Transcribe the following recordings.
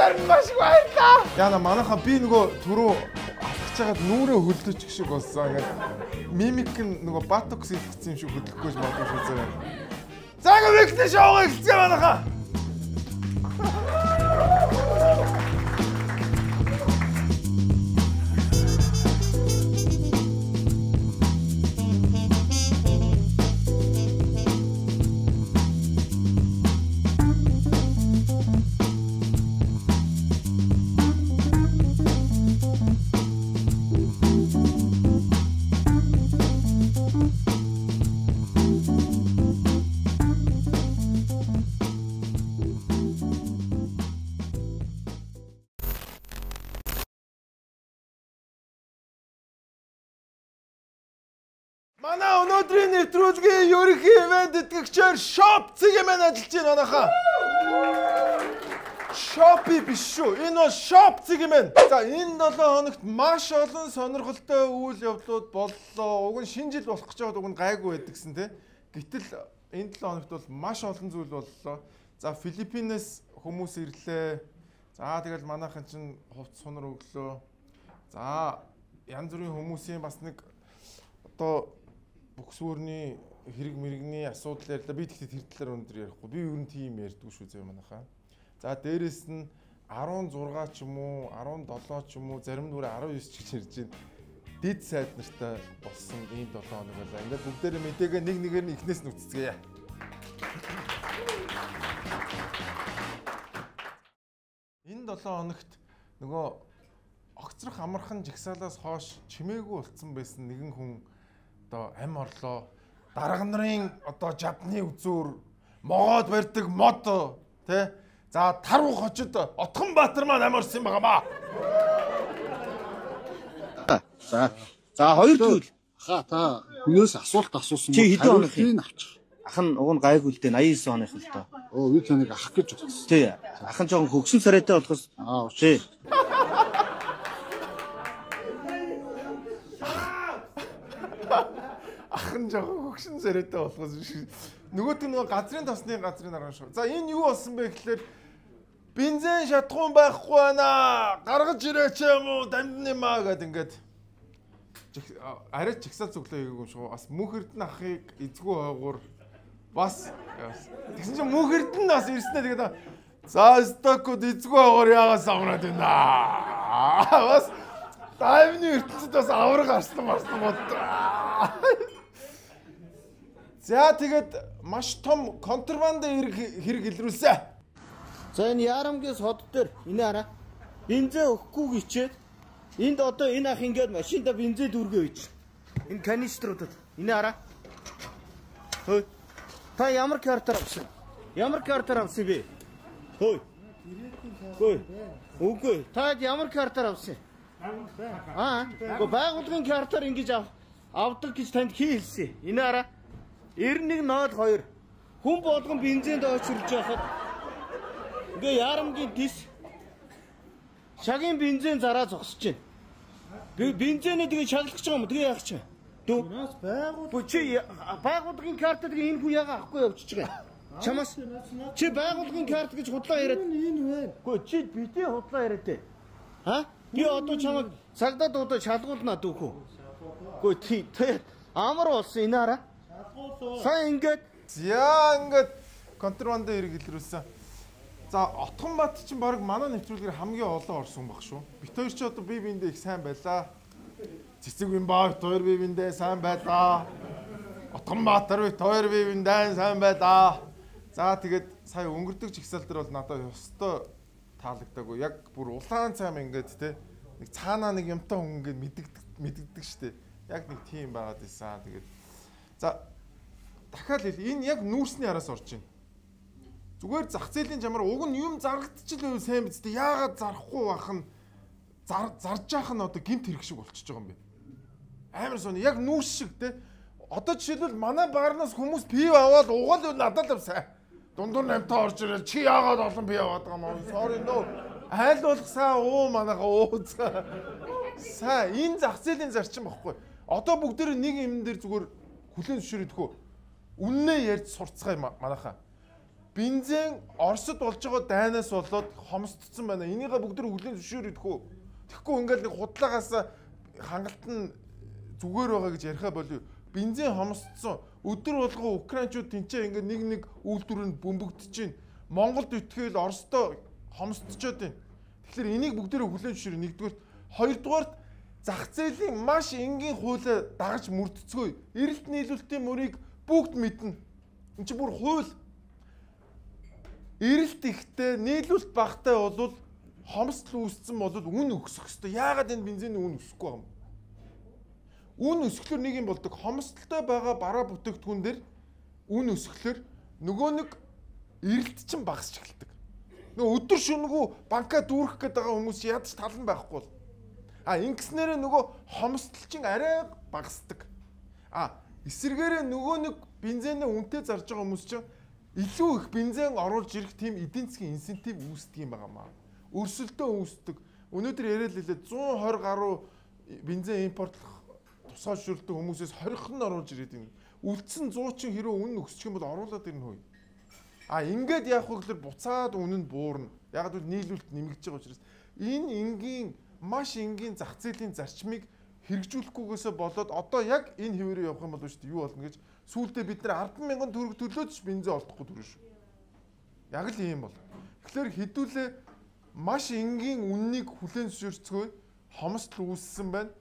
Харин маш их баярлаа. Яна манайхаа би нөгөө түрүү алхаж чагаад нүрээ хөлдөж шиг болсон. Ингээд мимик нь нөгөө ботокс хийгдсэн юм шиг хөдлөхгүй магадгүй шүү зөө. За ингээд викнэ шоугаа эхэлцгээ манайхаа. Манай өнөөдрийн нэвтрүүлгийн ерөнхий ивент этгэгчээр Shop цэгийн ажиллаж байна манайхаа. Shop-и биш шүү. Энэ бол Shop цэгийн мэн. За энэ 7 хоногт маш олон сонирхолтой үйл явдлууд боллоо. Уг нь шинэ жил болох гэж байгаад уг нь гайгүй байдагсан тий. Гэтэл энэ 7 хоногт бол маш олон зүйл боллоо. За Филиппинээс хүмүүс ирлээ. За тэгэл манайхан чинь хувц сунар өглөө. За янз бүрийн хүмүүсийн бас нэг одоо бүксүүрний хэрэг мэрэгний асуудал ярьлаа. Би тэгтээ тэр талаар өндөр ярихгүй. Би ер нь тийм ярьдгүй шүү зөө манайхаа. За дээрэс нь 16 ч юм уу, 17 ч юм уу, зарим нь 19 ч гэж ярьж байна. Дид сайд нартай болсон ийм 7 хоног байлаа. Ингээд бүгдээрээ мэдээгээ нэг нэгээр нь ихнээс нь үцэцгээе. Энэ 7 хоногт нөгөө огцрох амархан жигсаалаас хойш чимээгүй болцсон байсан нэгэн хүн одоо ам орлоо. Дарга нарын одоо жадны үзүүр могоод барьдаг мод тий. За таруу хожид Отхон Баатар маань ам орсон юм байгаамаа. За хоёр зүйл. Ха та хүнээс асуулт асуусан чи хэдэн хоног юм авчих. Ах нь уг нь гайгүй л дээ 89 оных л доо. Оо би таныг ах гэж бодсон. Тий. Ах нь жоохон хөгсөн сарайтай болохоос тий. Ахын жоохон хөгшин сарайтай болохоос биш. Нөгөөт нь нөгөө газрын тосны газрын арга шүү. За энэ юу болсон бэ гэхлээр бензин шатхуун байхгүй байна. Гаргаж ирээч юм уу? Дамдны маа гэд ингээд арай чигсаал зүглөө хийгээгүй шүү. Бас мөнх эрдэнэ ахыг эзгүй хойгуур бас тэгсэн чинь мөнх эрдэнэ бас ирснэ тэгээд за стокод эзгүй хойгуур яагаас авраад байна. Бас таймны ертөнцид бас авраг арслан бод. За тэгээд маш том контрабанд хэрэг илрүүлсэн. За энэ Ярамгийн сод дээр энэ хараа. Бензин өгөхгүй гिचээд энд одоо энэ ах ингээд машинда бензин дүүргээ үйч. Энэ каниструудад энэ хараа. Хөөе. Та ямар картаар авсан? Ямар картаар авсан бэ? Хөөе. Хөөе. Үгүй. Та ямар картаар авсан? Байгууллагын картаар ингэж авдаг гэж танд хий хэлсэн. Энэ хараа. 9102 хүн болгон бензинд очирж яхад ингээ Ярамгийн дис шагийн бензин зараа зогсож байна. Бензинээ тэгээ шаглах гэж байгаа юм. Тэгээ яах чинь? Дүүнээс байгууллагын картад энэ хүн яга авахгүй явчихж байгаа. Чамаас чи байгууллагын карт гэж худлаа яриад энэ вэ? Гэхдээ чи битээ худлаа яриад те. Ха? Би одоо чамайг цагдаад удаа шалгуулна дүүхүү. Гэхдээ амар болсон энэ хараа. Сайн ингээд контрабанд хэрэг илрүүлсэн. За Отхон Баатар чинь баг манай нэвтрүүлгээр хамгийн олон орсон баг шүү. Бит хоёр ч одоо бие биендээ их сайн байлаа. Цэцэг юм баа бит хоёр бие биендээ сайн байлаа. Отхон Баатар бит хоёр бие биендээ сайн байлаа. За тэгээд сая өнгөрдөг жигсаал дээр бол надад ёстой таалагдаагүй. Яг бүр улаан цайм ингээд те нэг цаанаа нэг юмтай хүн ингээд мэддэгдэг штэ. Яг нэг тийм байгаад байсан. Тэгээд за дахиад энэ яг нүүрсний араас орж байна. Зүгээр зах зээлийн чамаар уг нь юм зарагдчихлээ сайн биз дээ. Яагаад зарахгүй байх нь зарж яах нь одоо гинт хэрэг шиг болчихж байгаа юм бэ? Амар сони яг нүүрс шиг те. Одоо жишээлбэл манай баарнаас хүмүүс пив аваад угаал надад л сайн. Дундуур намтаа орж ирэл чи яагаад олон пив аваад байгаа юм? Sorry no. Айл болох сайн манайхаа ууцгаа. Сайн энэ зах зээлийн зарчим багхгүй. Одоо бүгдээр нэг юм дээр зүгээр хүлэн зөвшөөрөдгөө. Үннээ ярьж сурцгаая манайхаа. бензин Оросд болж байгаа дайнаас болоод хомсдсон байна. Энийг бүгд хүлээн зөвшөөрөх үү? Тэгэхгүй ингээл нэг худлаагаас хангалт нь зүгээр байгаа гэж яриха болов. Бензин хомсдсон. Өдөр болгоо украинчууд тэнцээ ингээд нэг үйлдвэрэнд бөмбөгдөж чинь Монголд итгэл Оросдоо хомсдчоод байна. Тэгэхээр энийг бүгдээрээ хүлээн зөвшөөрөх нэгдүгээр, хоёрдугаарт зах зээлийн маш энгийн хуулиа дагаж мөрдөцгөө. Эрэлт нийлүүлэлтийн мөрийг бүгд мэднэ. Энд чинь бүр хууль. Эрэлт ихтэй, нийлүүлэлт багтай бол хомсдол үүссэн бол үн өсөх ёстой. Яагаад энэ бензиний үн өсөхгүй юм? Үн өсөхлөөр нэг юм болдог. Хомсдолтой байгаа бараа бүтээгдэхүүн дээр үн өсөхлөөр нөгөө нэг эрэлт чинь багасч эхэлдэг. Нөгөө өдөр шөнөгүй банкаа дүүрэх гээд байгаа хүмүүс ядч талан байхгүй бол. Ингэснээрээ нөгөө хомсдол чинь арай багасдаг. Эсвэргээрээ нөгөө нэг бензинээ үнэтэй зарж байгаа хүмүүс чинь илүү их бензин оруулж ирэх тийм эдийн засгийн инсентив үүсдэг юм байнамаа. Өрсөлдөө үүсдэг. Өнөөдөр яриад лээ 120 гаруй бензин импортлох тусгай шүрдэг хүмүүсээс 20х нь оруулж ирээд байна. Үлдсэн 100 чин хэрэг үнэ өсчих юм бол оруулаад ирнэ хөөе. Ингээд яах вэ гэхээр буцаад үнэ нь буурна. Яг л нийлүүлэлт нэмэгдэж байгаа учраас энэ энгийн маш энгийн зах зээлийн зарчмыг хэрэгжүүлэхгүйгээсээ болоод одоо яг энэ хэвээрээ явах юм бол шүү дээ юу болно гэж сүүлдээ бид нар 10,000 төгрөг төлөөд ч бензин олдохгүй дүрэн шүү. Яг л ийм бол. Тэгэхээр хэдүүлээ маш энгийн үннийг хүлээн зөвшөөрцгөө хомсдол үүссэн байна.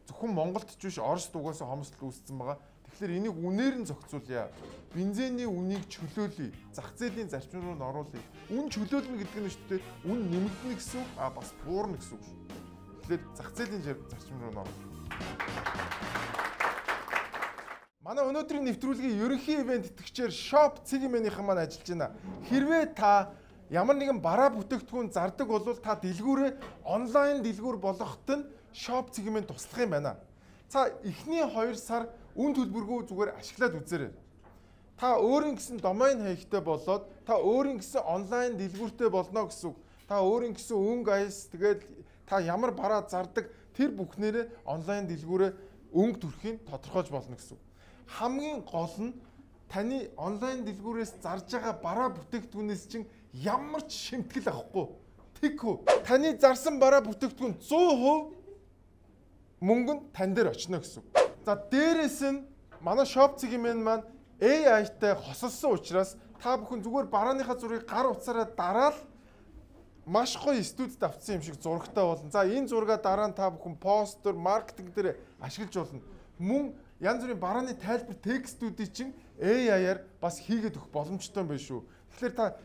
Зөвхөн Монголд ч биш Оросд угаасаа хомсдол үүссэн байгаа. Тэгэхээр энийг үнээр нь зохицуулъя. Бензиний үнийг чөлөөлье. Зах зээлийн зарчим руу нь оруулъя. Үн чөлөөлнө гэдэг нь шүү дээ. Үн нэмэгдэнэ гэсэн үг, бас буурна гэсэн үг шүү. Тэгэхээр зах зээлийн зарчим руу нь оруулъя. Манай өнөөдрийн нэвтрүүлгийн ерөнхий ивент итгэгчээр Shop Цэгмэнийхэн маань ажиллаж байна. Хэрвээ та ямар нэгэн бараа бүтээгдэхүүн зардаг бол та дэлгүүрээ онлайн дэлгүүр болгоход нь Shop Цэгмэн туслах юм байна. За эхний 2 сар үн төлбөргүй зүгээр ашиглаад үзээрэй. Та өөрийн гэсэн домен хаягтай болоод та өөрийн гэсэн онлайн дэлгүүртэй болно гэсэн үг. Та өөрийн гэсэн өнгө аяс тэгээд та ямар бараа зардаг тэр бүхнээрээ онлайн дэлгүүрээ өнгө төрхийн тодорхойлж болно гэсэн үг. Хамгийн гол нь таны онлайн дэлгүүрээс зарж байгаа бараа бүтээгдэхүүнээс чинь ямар ч шимтгэл авахгүй. Тэгхүү. Таны зарсан бараа бүтээгдэхүүн 100% мөнгө нь тань дээр очно гэсэн үг. За дээрэс нь манай Shop Цэгмэн маань AI-тай хосолсон учраас та бүхэн зүгээр барааныхаа зургийг гар утсаараа дараал маш гоё студид авцсан юм шиг зурагтай болно. За энэ зургаа дараа нь та бүхэн постэр, маркетинг дээр ашиглаж болно. Мөн янз бүрийн барааны тайлбар текстүүдийг чинь AI-аар бас хийгээд өгөх боломжтой байна шүү. Тэгэхээр та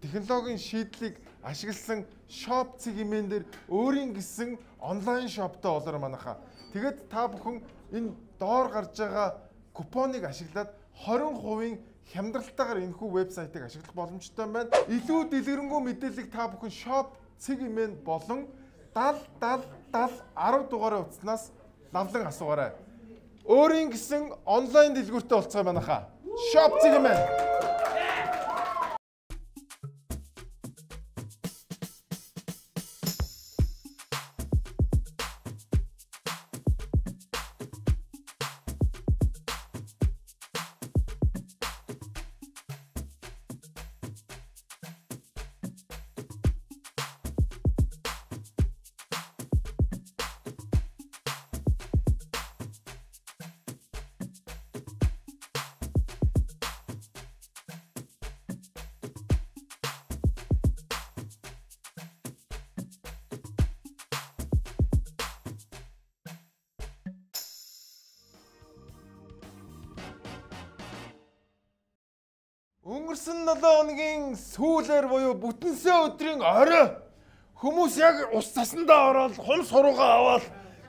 технологийн шийдлийг ашигласан Shop Цэгмэн дээр өөрийн гэсэн онлайн шоптой болоор манайхаа. Тэгээд та бүхэн энэ доор гарч байгаа купоныг ашиглаад 20% хямдралтайгаар энэхүү вебсайтыг ашиглах боломжтой байна. Илүү дэлгэрэнгүй мэдээллийг та бүхэн Shop Цэгмэн болон 70 10 дугаараа утаснаас лавлан асуугаарай. Өөрийн гэсэн онлайн дэлгүүртэй болцгоо манайхаа. Shop Цэгмэн. Өнгөрсөн 7 хоногийн сүүлээр буюу бүтэнсэ өдрийн орой хүмүүс яг ус цасандаа ороод хум суруугаа аваад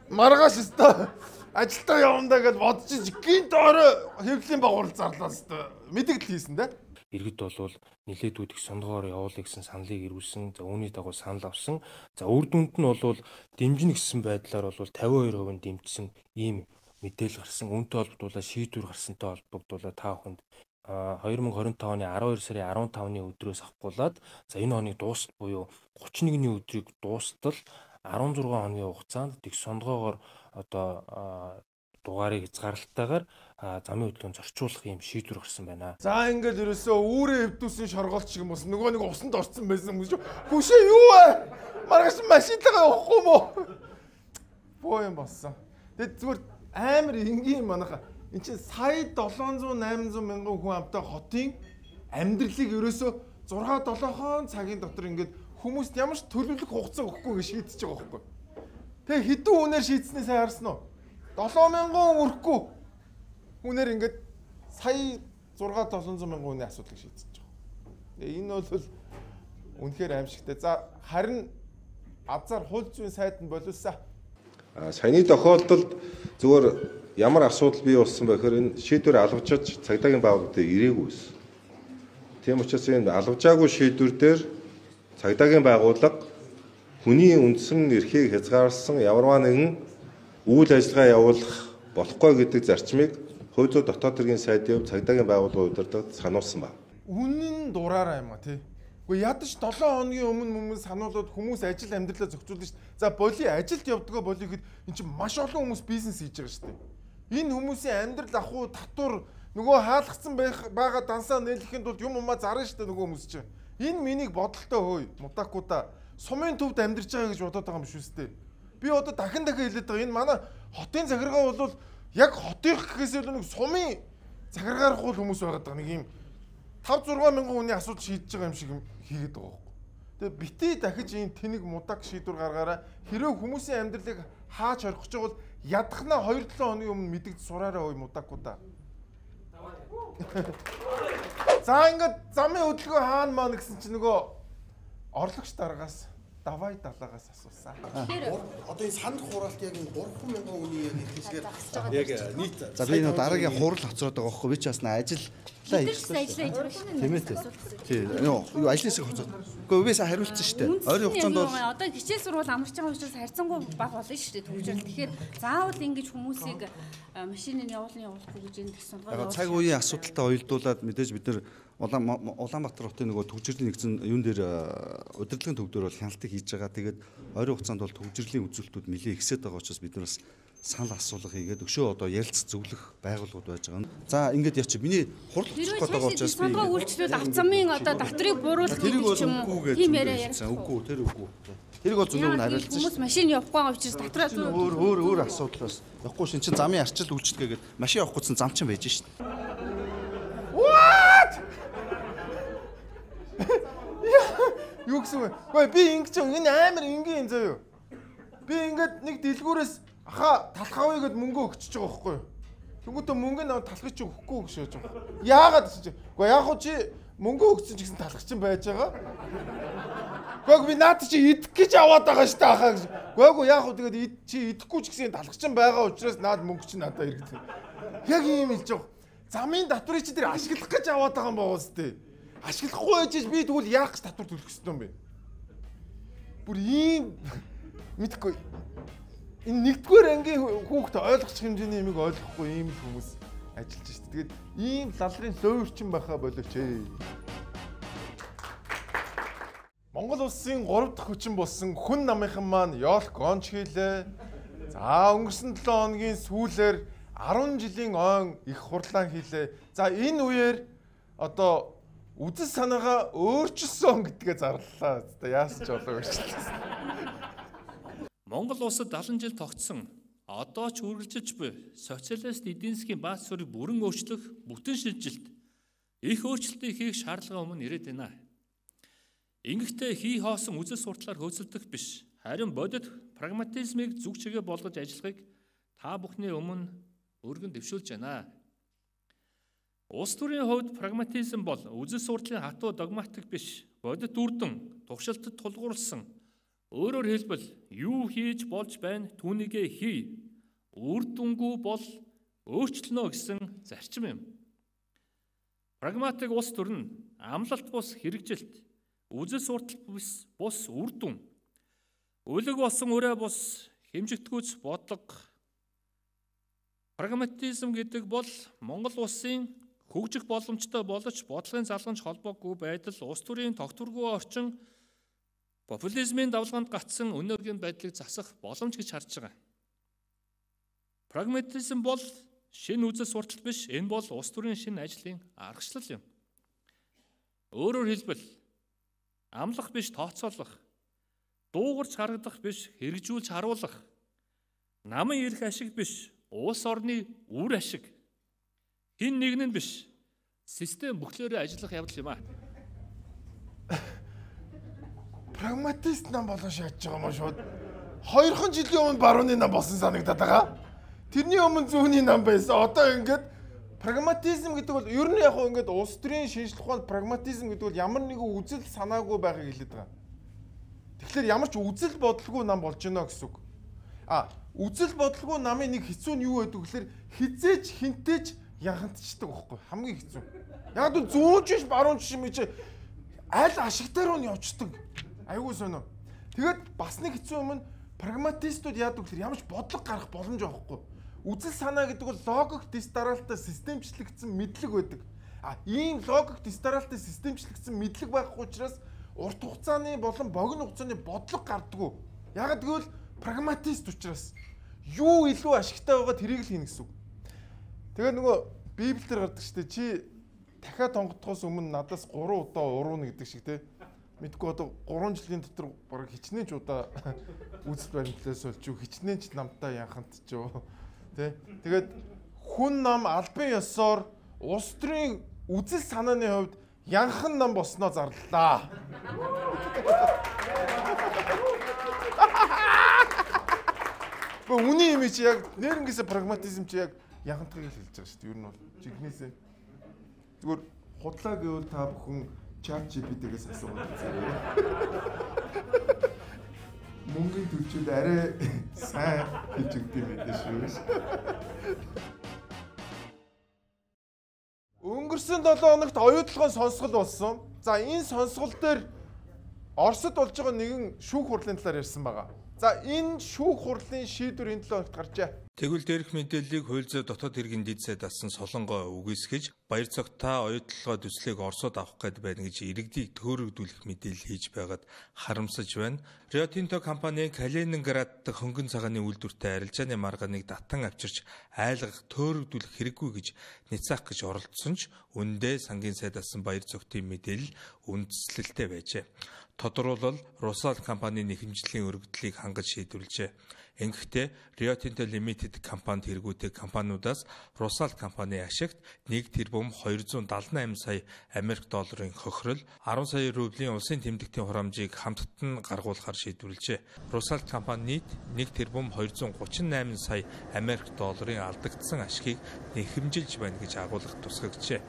маргааш өстой ажилдаа явандаа гэж бодож гинт орой хэвлэлийн байгуурал зарлаа өстой мэдээлэл хийсэн дээ. Иргэд болвол нилээдүүд их сондгоор явуулъя гэсэн саналыг ирүүлсэн. За үүний дагуу санал авсан. За үр дүнд нь бол дэмжинэ гэсэн байдлаар бол 52% дэмжсэн ийм мэдээлэл гарсан. Үүнтэй холбогдуулаад шийдвэр гарсантай холбогдуулаад та бүхэнд 2025 оны 12 сарын 15-ны өдрөөс авахгуулаад за энэ хоног дуустал буюу 31-ний өдрийг дуустал 16 хоногийн хугацаанд тэг сондгоогоор одоо дугаарыг хязгаарлалтаагаар замын хөдөлгөөнд зорчуулах юм шийдвэр гарсан байна. За ингээд ерөөсөө үүрээ хөвдүүлсэн шоргоолт шиг юм уус нөгөө нэг усанд орсон байсан юм гэж. Хүшээ юу вэ? Маргааш машинтайгаа явахгүй мó? Боо юм болсон. Тэгээд зүгээр амар энгийн манайха эн чинь сая 700 800 мянган хүн амтай хотын амьдралыг ерөөсөө 6-7 цагийн дотор ингээд хүмүүст ямар ч төлөвлөх хугацаа өгөхгүй гэж шийдэж байгаа байхгүй. Тэгээ хэдэн хүнээр шийдснээ сайн харсан уу? 7,000 өрөхгүй хүнээр ингээд сая 6-700 мянган хүний асуудлыг шийдэж байгаа. Тэгээ энэ бол үнэхээр аимшигтай. За харин азар хууль зүйн сайд нь болиулсан. Саяны тохиолдолд зүгээр ямар асуудал бий болсон бэ гэхээр энэ шийдвэр алгажиж цагдаагийн байгууллагад ирээгүй байсан. Тийм учраас энэ алгажаагүй шийдвэр дээр цагдаагийн байгууллага хүний үндсэн эрхийг хязгаарласан ямарваа нэгэн үйл ажиллагаа явуулах болохгүй гэдэг зарчмыг хууль зүйн дотоод хэргийн сайдын цагдаагийн байгууллагын удирдлагад сануулсан байна. Үнэн дураараа юм а тий. Гэхдээ ядаж 7 хоногийн өмнө сануулад хүмүүс ажил амьдралаа зохицуулна шүү дээ. За боли ажилд явдгаа боли гэхэд эн чинь маш олон хүмүүс бизнес хийж байгаа шүү дээ. Энэ хүмүүсийн амьдрал ахуй татвар нөгөө хаалгацсан байгаа дансаа нээлэхэд бол юм зарна шүү дээ нөгөө хүмүүс чинь. Энэ миний бодолтой хөөе мутакуудаа сумын төвд амьдарч байгаа гэж бодоод байгаа юм шүү дээ. Би одоо дахин хэлээд байгаа энэ манай хотын захиргаа бол яг хотынх гэхээс илүү нэг сумын захиргаарах хүмүүс байгаад байгаа нэг юм 5-6 мянган хүний асуудал шийдэж байгаа юм шиг хийгээд байгаа байхгүй. Тэгээ битээ дахиж энэ тэнэг мудаг шийдвэр гаргаараа хэрэг хүмүүсийн амьдралыг хаач хорих гэж бол ядахнаа 2-7 хоногийн өмнө мэдэгд сураараа ой мудагуудаа. За ингээд замын хөдөлгөөн хаана маань гэсэн чинь нөгөө орлогч дараагаас давай далаагаас асуусан. Одоо энэ санд хураалт яг 3,000 хүний яг хэлсгээр яг нийт. За би нөө дараагийн хурал хоцроод байгаа байхгүй би ч бас ажиллаа Тийм ээ. тий юу ажлын хэсэг хоцроод. Гэхдээ үгээс хариулсан шүү дээ. Ойрын хугацаанд бол одоо хичээл сурвал амарч байгаа учраас харьцангуй бага болно шүү дээ төвчрөл. Тэгэхээр заавал ингэж хүмүүсийг машиныг явуулахгүй гэж энэ гэсэн яг цаг үеийн асуудалтай уялдуулаад мэдээж бид нар Улаанбаатар хотын нөгөө төвчрлийн нэгэн юун дээр удирдлагын төв дээр бол хяналтыг хийж байгаа. Тэгээд ойрын хугацаанд бол төвчрлийн үзүүлэлтүүд нэлээд ихсээд байгаа учраас бид нар бас санал асуулга хийгээд өшөө одоо ярилцах зөвлөх байгууллагууд байж байгаа. За ингээд яач миний хурал хоцрох гэдэг байгаа учраас би сандгаа үйлчлүүд авцамын одоо давтрыг буруулах гэдэг ч юм уу тийм яриа ярьсан. Үгүй тэр үгүй. Тэрийг бол зөв хариулсан. Хүмүүс машин явахгүй байгаа учраас давтраа өөр асуудал бас. Явахгүй шин чин замын арчил үйлчлэгээгээд машин явахгүйсэн зам чин байж шин. Юу гэсэн бэ? Гэхдээ би ингэж энэ амар энгийн юм заяа. Би ингээд нэг дэлгүүрээс аха талхавъя гэд мөнгө өгчөж байгаа байхгүй юу? Тэнгүүтээ мөнгө наваа талхаж чи өгөхгүй гэж шээж байгаа. Яагаад гэсэн чи? Гэхдээ яг хуу чи мөнгө өгсөн ч гэсэн талхаж чинь байж байгаа. Гэхдээ би наад чи идэх гэж аваад байгаа шүү дээ ахаа гэж. Гэхдээ яг хуу тэгээд чи идэхгүй ч гэсэн талхаж чинь байгаа учраас наад мөнгө чинь надад иргэдэг. Яг ийм хэлж байгаа. Замын татварыг чи тэр ашиглах гэж аваад байгаа юм байна үстэй. Ашиглахгүй байж би тэгвэл яах гэж татвар төлөх ёстой юм бэ? Бүр ийм мэдхгүй. Энэ нэгдүгээр ангийн хүүхд ойлгох хэмжээний юмыг ойлгохгүй ийм л хүмүүс ажиллаж шүү дээ. Тэгээд ийм лалрын лойрчин байхаа болооч ээ. Монгол улсын 3 дахь хүчин болсон хүн намынхан маань Ёлк онч хийлээ. За өнгөрсөн 7 хоногийн сүүлээр 10 жилийн он их хурлаан хийлээ. За энэ үеэр одоо үзэл санаагаа өөрчилсөн гэдгээ зарлалаа. Одоо яасан ч болоо өөрчлөлсөн. Монгол улсад 70 жил тогтсон одоо ч үргэлжилж буй социалист эдийн засгийн бааз суурийг бүрэн өөрчлөх бүтэн шилжилт их өөрчлөлтийг хийх шаардлага өмнө ирээд байна. Ингэхдээ хий хоосон үзэл сурталаар хөөцөлдөх биш, харин бодит прагматизмыг зүг чигээ болгож ажиллахыг та бүхний өмнө өргөн дэвшүүлж байна. Улс төрийн хувьд прагматизм бол үзэл сурталын хатуу догматик биш, бодит үрдэн туршилтад тулгуурласан. Өөрөөр хэлбэл юу хийж болж байна түүнийгээ хий. Үр дүнгүй бол өөрчлөнө гэсэн зарчим юм. Прагматик улс төр нь амлалт бус хэрэгжилт, үзэл суртал бус үр дүн, өлөг болсон өрөө бус хэмжигдэхүйц бодлого. Прагматизм гэдэг бол Монгол улсын хөгжих боломжтой боловч бодлогын залгамж холбоогүй байдал, улс төрийн тогтворгүй орчин, популизмын давлгаанд гацсан өнөөгийн байдлыг засах боломж гэж харж байгаа. Прагматизм бол шинэ үзэл суртал биш, энэ бол улс төрийн шинэ ажлын аргачлал юм. Өөрөөр хэлбэл амлах биш тооцоолох, дуугарч харагдах биш хэрэгжүүлж харуулах, намын эрх ашиг биш улс орны үр ашиг, хин нэгэн нь биш систем бүхлээрээ ажиллах явдал юм аа. Прагматист нам болон шааж байгаа маа шууд. 2хан жилийн өмнө барууны нам болсон санагдаад байгаа. Тэрний өмнө зүүнний нам байсан. Одоо ингээд прагматизм гэдэг бол ер нь яг хөө ингээд улс төрийн шинжлэх ухаанд прагматизм гэдэг бол ямар нэгэн үзэл санаагүй байхыг хэлээд байгаа. Тэгэхээр ямар ч үзэл бодлого нам болж байна гэсэн үг. Үзэл бодлого намын нэг хэцүү нь юу байдаг гэхээр хизээч хинтээч янхантчдаг байхгүй хамгийн хэцүү. Яг л зүүнч биш баруунч юм чи аль ашигтай руу нь явцдаг. Айгуу сонио. Тэгээд бас нэг хэцүү юм нь прагматистууд яадаг гэхээр ямар ч бодлого гарах боломж байхгүй. Үзэл санаа гэдэг бол логик дистаралтай системчлэгдсэн мэдлэг байдаг. Ийм логик дистаралтай системчлэгдсэн мэдлэг байхгүй учраас урт хугацааны болон богино хугацааны бодлого гардаггүй. Яг гэвэл прагматист учраас юу илүү ашигтай байгаа тэрийг л хийнэ гэсэн үг. Тэгээд нөгөө Библиэр гардаг шүү дээ. Чи дахиад тонгодохоос өмнө надаас 3 удаа урууна гэдэг шиг те. Мэдгүй одоо 3 жилийн дотор бараг хичнээн ч удаа үзэл баримтлаас олж юу хичнээн ч намтай янхантчөө. Тэ. Тэгээд хүн нам албан ёсоор улс төрийн үзэл санааны хувьд янхан нам босноо зарлаа. Үний юм чи яг нэрнгээсээ прагматизм чи яг янхантайг хэлж байгаа шүү дээ. Ер нь бол жигнэсээ зүгээр худлаа гэвэл та бүхэн чат GPT-гээс асуугаад үзээрэй. Мөнгөний төлчүүд арай сайн гэж өгдөг юм дээ шүү. Өнгөрсөн 7 хоногт оюутлогын сонсгол болсон. За энэ сонсгол дээр Оросд болж байгаа нэгэн шүүх хурлын талаар ярьсан байгаа. За энэ шүүх хурлын шийдвэр энэ 7 хоногт гарчээ. Тэгвэл дээрх мэдээллийг хууль зүйн дотоод хэргийн дэд сайд асан Солонгоо үгүйсгэж баяр цогтаа оюутлогоо төслийг Оросод авах гээд байна гэж иргэдийг төөрөгдүүлэх мэдээлэл хийж байгаад харамсаж байна. Rio Tinto компанийн Калининград дахь хөнгөн цагааны үйлдвэртэй арилжааны маргааныг татан авчирч айлгах төөрөгдүүлэх хэрэггүй гэж ницаах гэж оролдсон ч үндэ сангийн сайд асан баяр цогтын мэдээлэл үндэслэлтэй байжээ. Тодорхойлбол Rusal компанийн нэхэмжлийн өргөдлийг хангаж шийдвэрлэжээ. Ингэхдээ Rio Tinto Limited компанид хэрэггүйтэй компаниудаас Rusal компани ашигт 1 тэрбум 278 сая Америк долларын хохирол 10 сая рублийн улсын тэмдэгтийн хурамжийг хамтд нь гаргуулахар шийдвэрлэжээ. Rusal компани нийт 1 тэрбум 238 сая Америк долларын алдагдсан ашгийг нэхэмжилж байна гэж агуулгад тусгагджээ.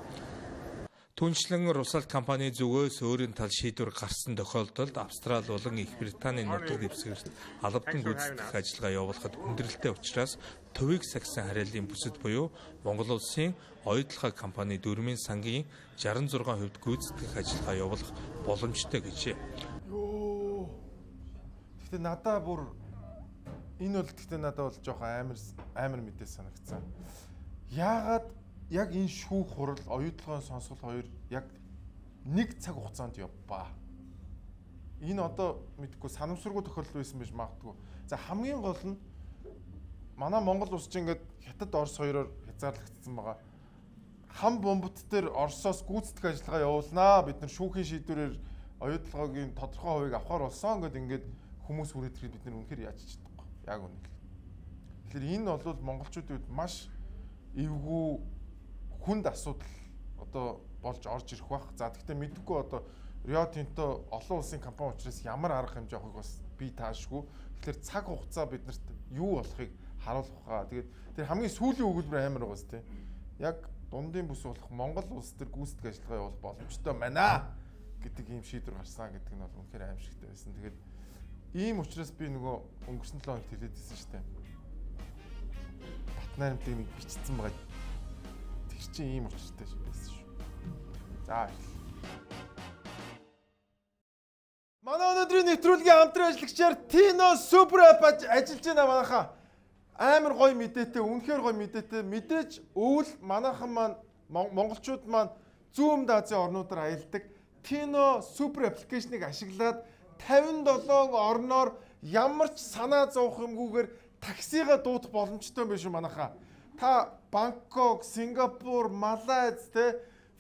Түүнчлэн Rusal компани зүгээс өөрийн тал шийдвэр гарсан тохиолдолд Австрали болон Их Британийн нутаг дэвсгэрт албадан гүйцэтгэх ажиллагаа явуулахад хүндрэлтэй учраас төвийг сахисан хариаллын бүсэд буюу Монгол улсын оюутлогын компани дөрмийн сангийн 66% гүйцэтгэх ажиллагаа явуулах боломжтой гэжээ. Гэхдээ надаа бүр энэ бол гэхдээ надад бол жоохон амар мэдээ санагдсан. Яагаад яг энэ шүүх хурал оюутлогын сонсгол хоёр яг 1 цаг хугацаанд явбаа. Энэ одоо мэдгүй санамсаргүй тохиолдол байсан байж магадгүй. За хамгийн гол нь манай Монгол улс чинь ингээд Хятад Орос хоёроор хязгаарлагдсан байгаа. Хам бомбот дээр Оросоос гүйцэтгэх ажиллагаа явуулнаа. Бид нар шүүхийн шийдвэрээр оюутлогын тодорхой хувийг авахар болсон ингээд хүмүүс хүрээтгэхэд бид нар үнэхээр яаж чадахгүй. Яг үнэ. Тэгэхээр энэ бол монголчуудын хувьд маш эвгүй хүнд асуудал одоо болж орж ирэх бах. За гэхдээ мэдхгүй одоо Rio Tinto олон улсын компани учраас ямар арга хэмжээ авахыг бас би таашгүй. Тэгэхээр цаг хугацаа биднэрт юу болохыг харуулах байгаа. Тэгээд тэр хамгийн сүүлийн өгүүлбэр амар байгаас тийм. Яг дундын бүс болох Монгол улс төр гүйцэтгэх ажиллагаа явуулах боломжтой байна гэдэг ийм шийдвэр гарсан гэдэг нь бол үнэхээр аимшигтай байсан. Тэгээд ийм учраас би нөгөө өнгөрсөн 7 хоногт хэлээд байсан шүү дээ. Батнайрамтыг нэг бичсэн байгаа. Тэр чинь ийм учиртай байсан шүү. За. Манай өнөөдрийн нэвтрүүлгийн хамтран ажиллагчаар Tino Super App ажиллаж байна манайхаа. Амар гоё мэдээтэй, үнэхээр гоё мэдээтэй. Мэдээж өвөл манайхан маань монголчууд маань зүүн Азийн орнуудаар аялдаг Tino Super аппликейшнийг ашиглаад 57 орноор ямар ч санаа зовох юмгүйгээр таксига дуудах боломжтой юм биш үү манайхаа. Та Бангкок, Сингапур, Малайз,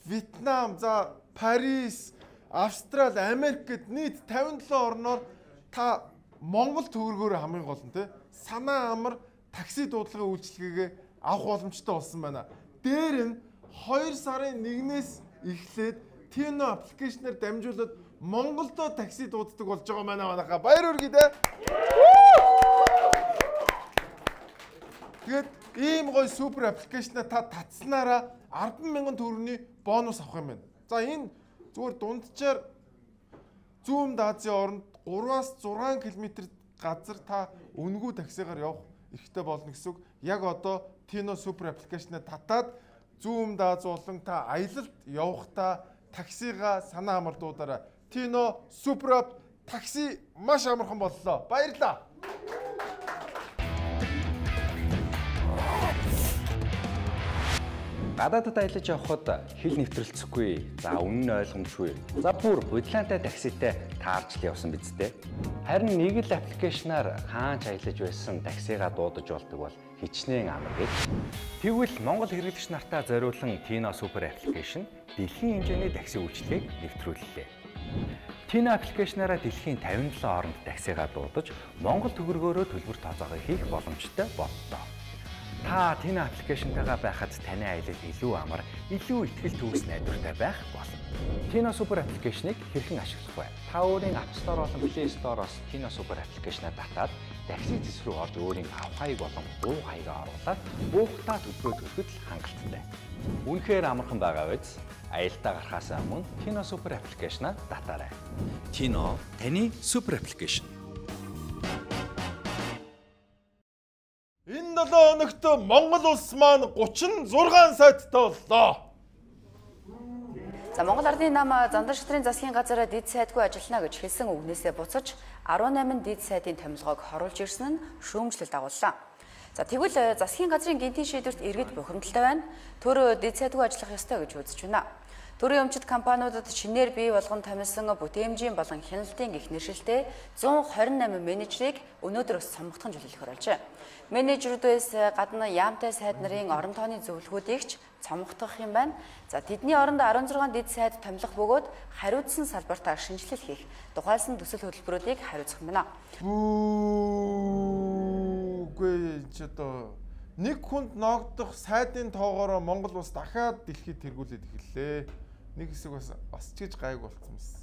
Вьетнам, за Парис, Австрали, Америк гэд нийт 57 орноор та Монгол төгрөгөөр хамгийн гол нь санаа амар такси дуудлагын үйлчилгээгээ авах боломжтой болсон байна. Дээр нь 2 сарын 1-ээс эхлээд Tino аппликейшнээр дамжуулаад Монголдо такси дууддаг болж байгаа манайхаа. Баяр хүргэе дээ. Тэгээд ийм гоё супер аппликейшнаа та татснараа 10,000 төгрөгийн бонус авах юм байна. За энэ зүгээр дунджаар Зүүн Азийн оронд 3-аас 6 км газар та үнэгүй таксигаар явах эрхтэй болно гэсэн үг. Яг одоо Tino супер аппликейшнаа татаад Зүүн Аз болон та аялалд явахдаа таксига санаа амар дуудаарай. Tino супер ап такси маш амархан боллоо. Баярлалаа. Гадаадд аялаж явхад хэл нэвтрэлцэхгүй, за үнэн нь ойлгомжгүй. За бүр худлаантай такситай таарч л явсан биз дээ. Харин нэг л аппликейшнаар хаач аялаж байсан таксигаа дуудаж болдог бол хичнээн амар гэж. Тэгвэл Монгол хэрэглэгч нартаа зориулсан Tino супер аппликейшн дэлхийн хэмжээний такси үйлчилгээг нэвтрүүллээ. Tino аппликейшнаараа дэлхийн 57 орнд таксигаа дуудаж Монгол төгрөгөөрөө төлбөр тооцоогоо хийх боломжтой боллоо. Та Tino аппликейшнтайгаа байхад таны аялал илүү амар, илүү ихтгэл төгс найдвартай байх болно. Tino супер аппликейшнийг хэрхэн ашиглах вэ? Та өөрийн App Store болон Play Store-оос Tino супер аппликейшнаа татаад такси зэс рүү орж өөрийн авах хаяг болон уух хаягаа оруулаад уухтаа төлбөрөө төлөхөд хангалттай. Үнэхээр амархан байгаа биз? Аялалтаа гарахаас өмнө Tino супер аппликейшнаа татаарай. Tino таны супер аппликейшн. Энэ 7 хоногт Монгол улс маань 36 сайттай боллоо. За Монгол Ардын нам Зандан шатрын засгийн газар дэд сайдгүй ажиллана гэж хэлсэн үгнээсээ буцаж 18 дэд сайдын томилгоог хоруулж ирсэн нь шүүмжлэлт агууллаа. За тэгвэл засгийн газрын гинтийн шийдвэрт иргэд бухимдалтай байна. Төр дэд сайдгүй ажиллах ёстой гэж үзэж байна. Төрийн өмчит компаниудад шинээр бий болгон томилсон бүтээмжийн болон хяналтын гих нэршилтэй 128 менежерийг өнөөдөр бас цомгдохын зөвлөлөөр олжээ. Менежерүүдээс гадна яамтай сайд нарын орон тооны зөвлөгөүүдийг ч цомгдох юм байна. За тэдний оронд 16 дэд сайд томилох бөгөөд хариуцсан салбартаа шинжилэл хийх тухайлсан төсөл хөтөлбөрүүдийг хариуцах юм байна. Үгүй ч одоо нэг хүнд ногдох сайдын тоогоороо Монгол улс дахиад дэлхийд тэргүүлээд эхэллээ. Нэг хэсэг бас ч гэж гайг болсон юмс.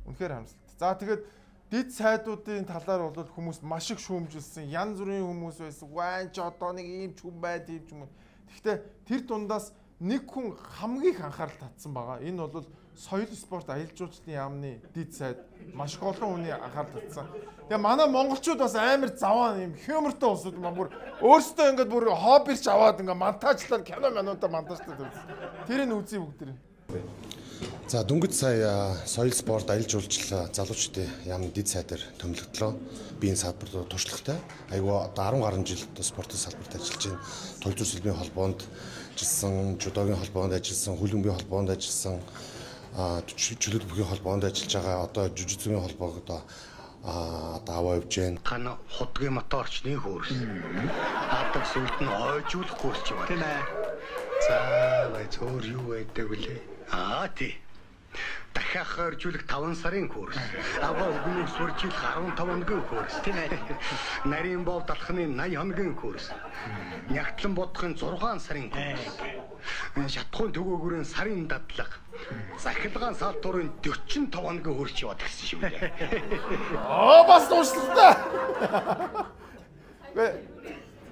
Үнэхээр харамсалтай. За тэгээд дэд сайдуудын талаар бол хүмүүс маш их шүүмжилсэн. Янз бүрийн хүмүүс байсан. Вайн ч одоо нэг ийм ч хүн бай, тийм ч юм. Гэхдээ тэр дундаас нэг хүн хамгийн их анхаарал татсан байгаа. Энэ бол соёл спорт аялал жуулчлалын яамны дэд сайд маш их олон хүний анхаарал татсан. Тэгээ манай монголчууд бас амар заваа юм хьюмортой улсууд юм бүр өөрсдөө ингээд бүр хоббирч аваад ингээд монтажлаад кино мануудаа монтажлаад үзсэн. Тэрийг үзье бүгд. За дөнгөж сая соёл спорт аялал жуулчлал залуучдын яамны дэд сайдаар томилогдлоо. Би энэ салбарт туршлагатай. Айгуу одоо 10 гаруй жил спортын салбарт ажиллаж байна. Тул зүйн салбарын холбоонд ажилласан, жудогийн холбоонд ажилласан, хөлбөмбөгийн холбоонд ажилласан, чөлөөт бүхий холбоонд ажиллаж байгаа. Одоо жужигцгийн холбоог одоо аваа явж байна. Хана худгийн моторч нэг хөрс. Хаадаг сүлд нь ойжуулахгүй болчих юм байна. За бай зөөр юу байдаг вүлээ? Тий. Дахиад хойржуулах 5 сарын курс. Аваа өгнөг суржих 15 хоногийн курс. Тийм ээ. Нарийн бов далхны 80 хоногийн курс. Нягтлан бодохын 6 сарын курс. Шатхуун төгөөгөрийн сарын дадлага. Захилгаан салтуурын 45 хоногийн хөрч яваад гисэн шүү дээ. Бас дууслагатай.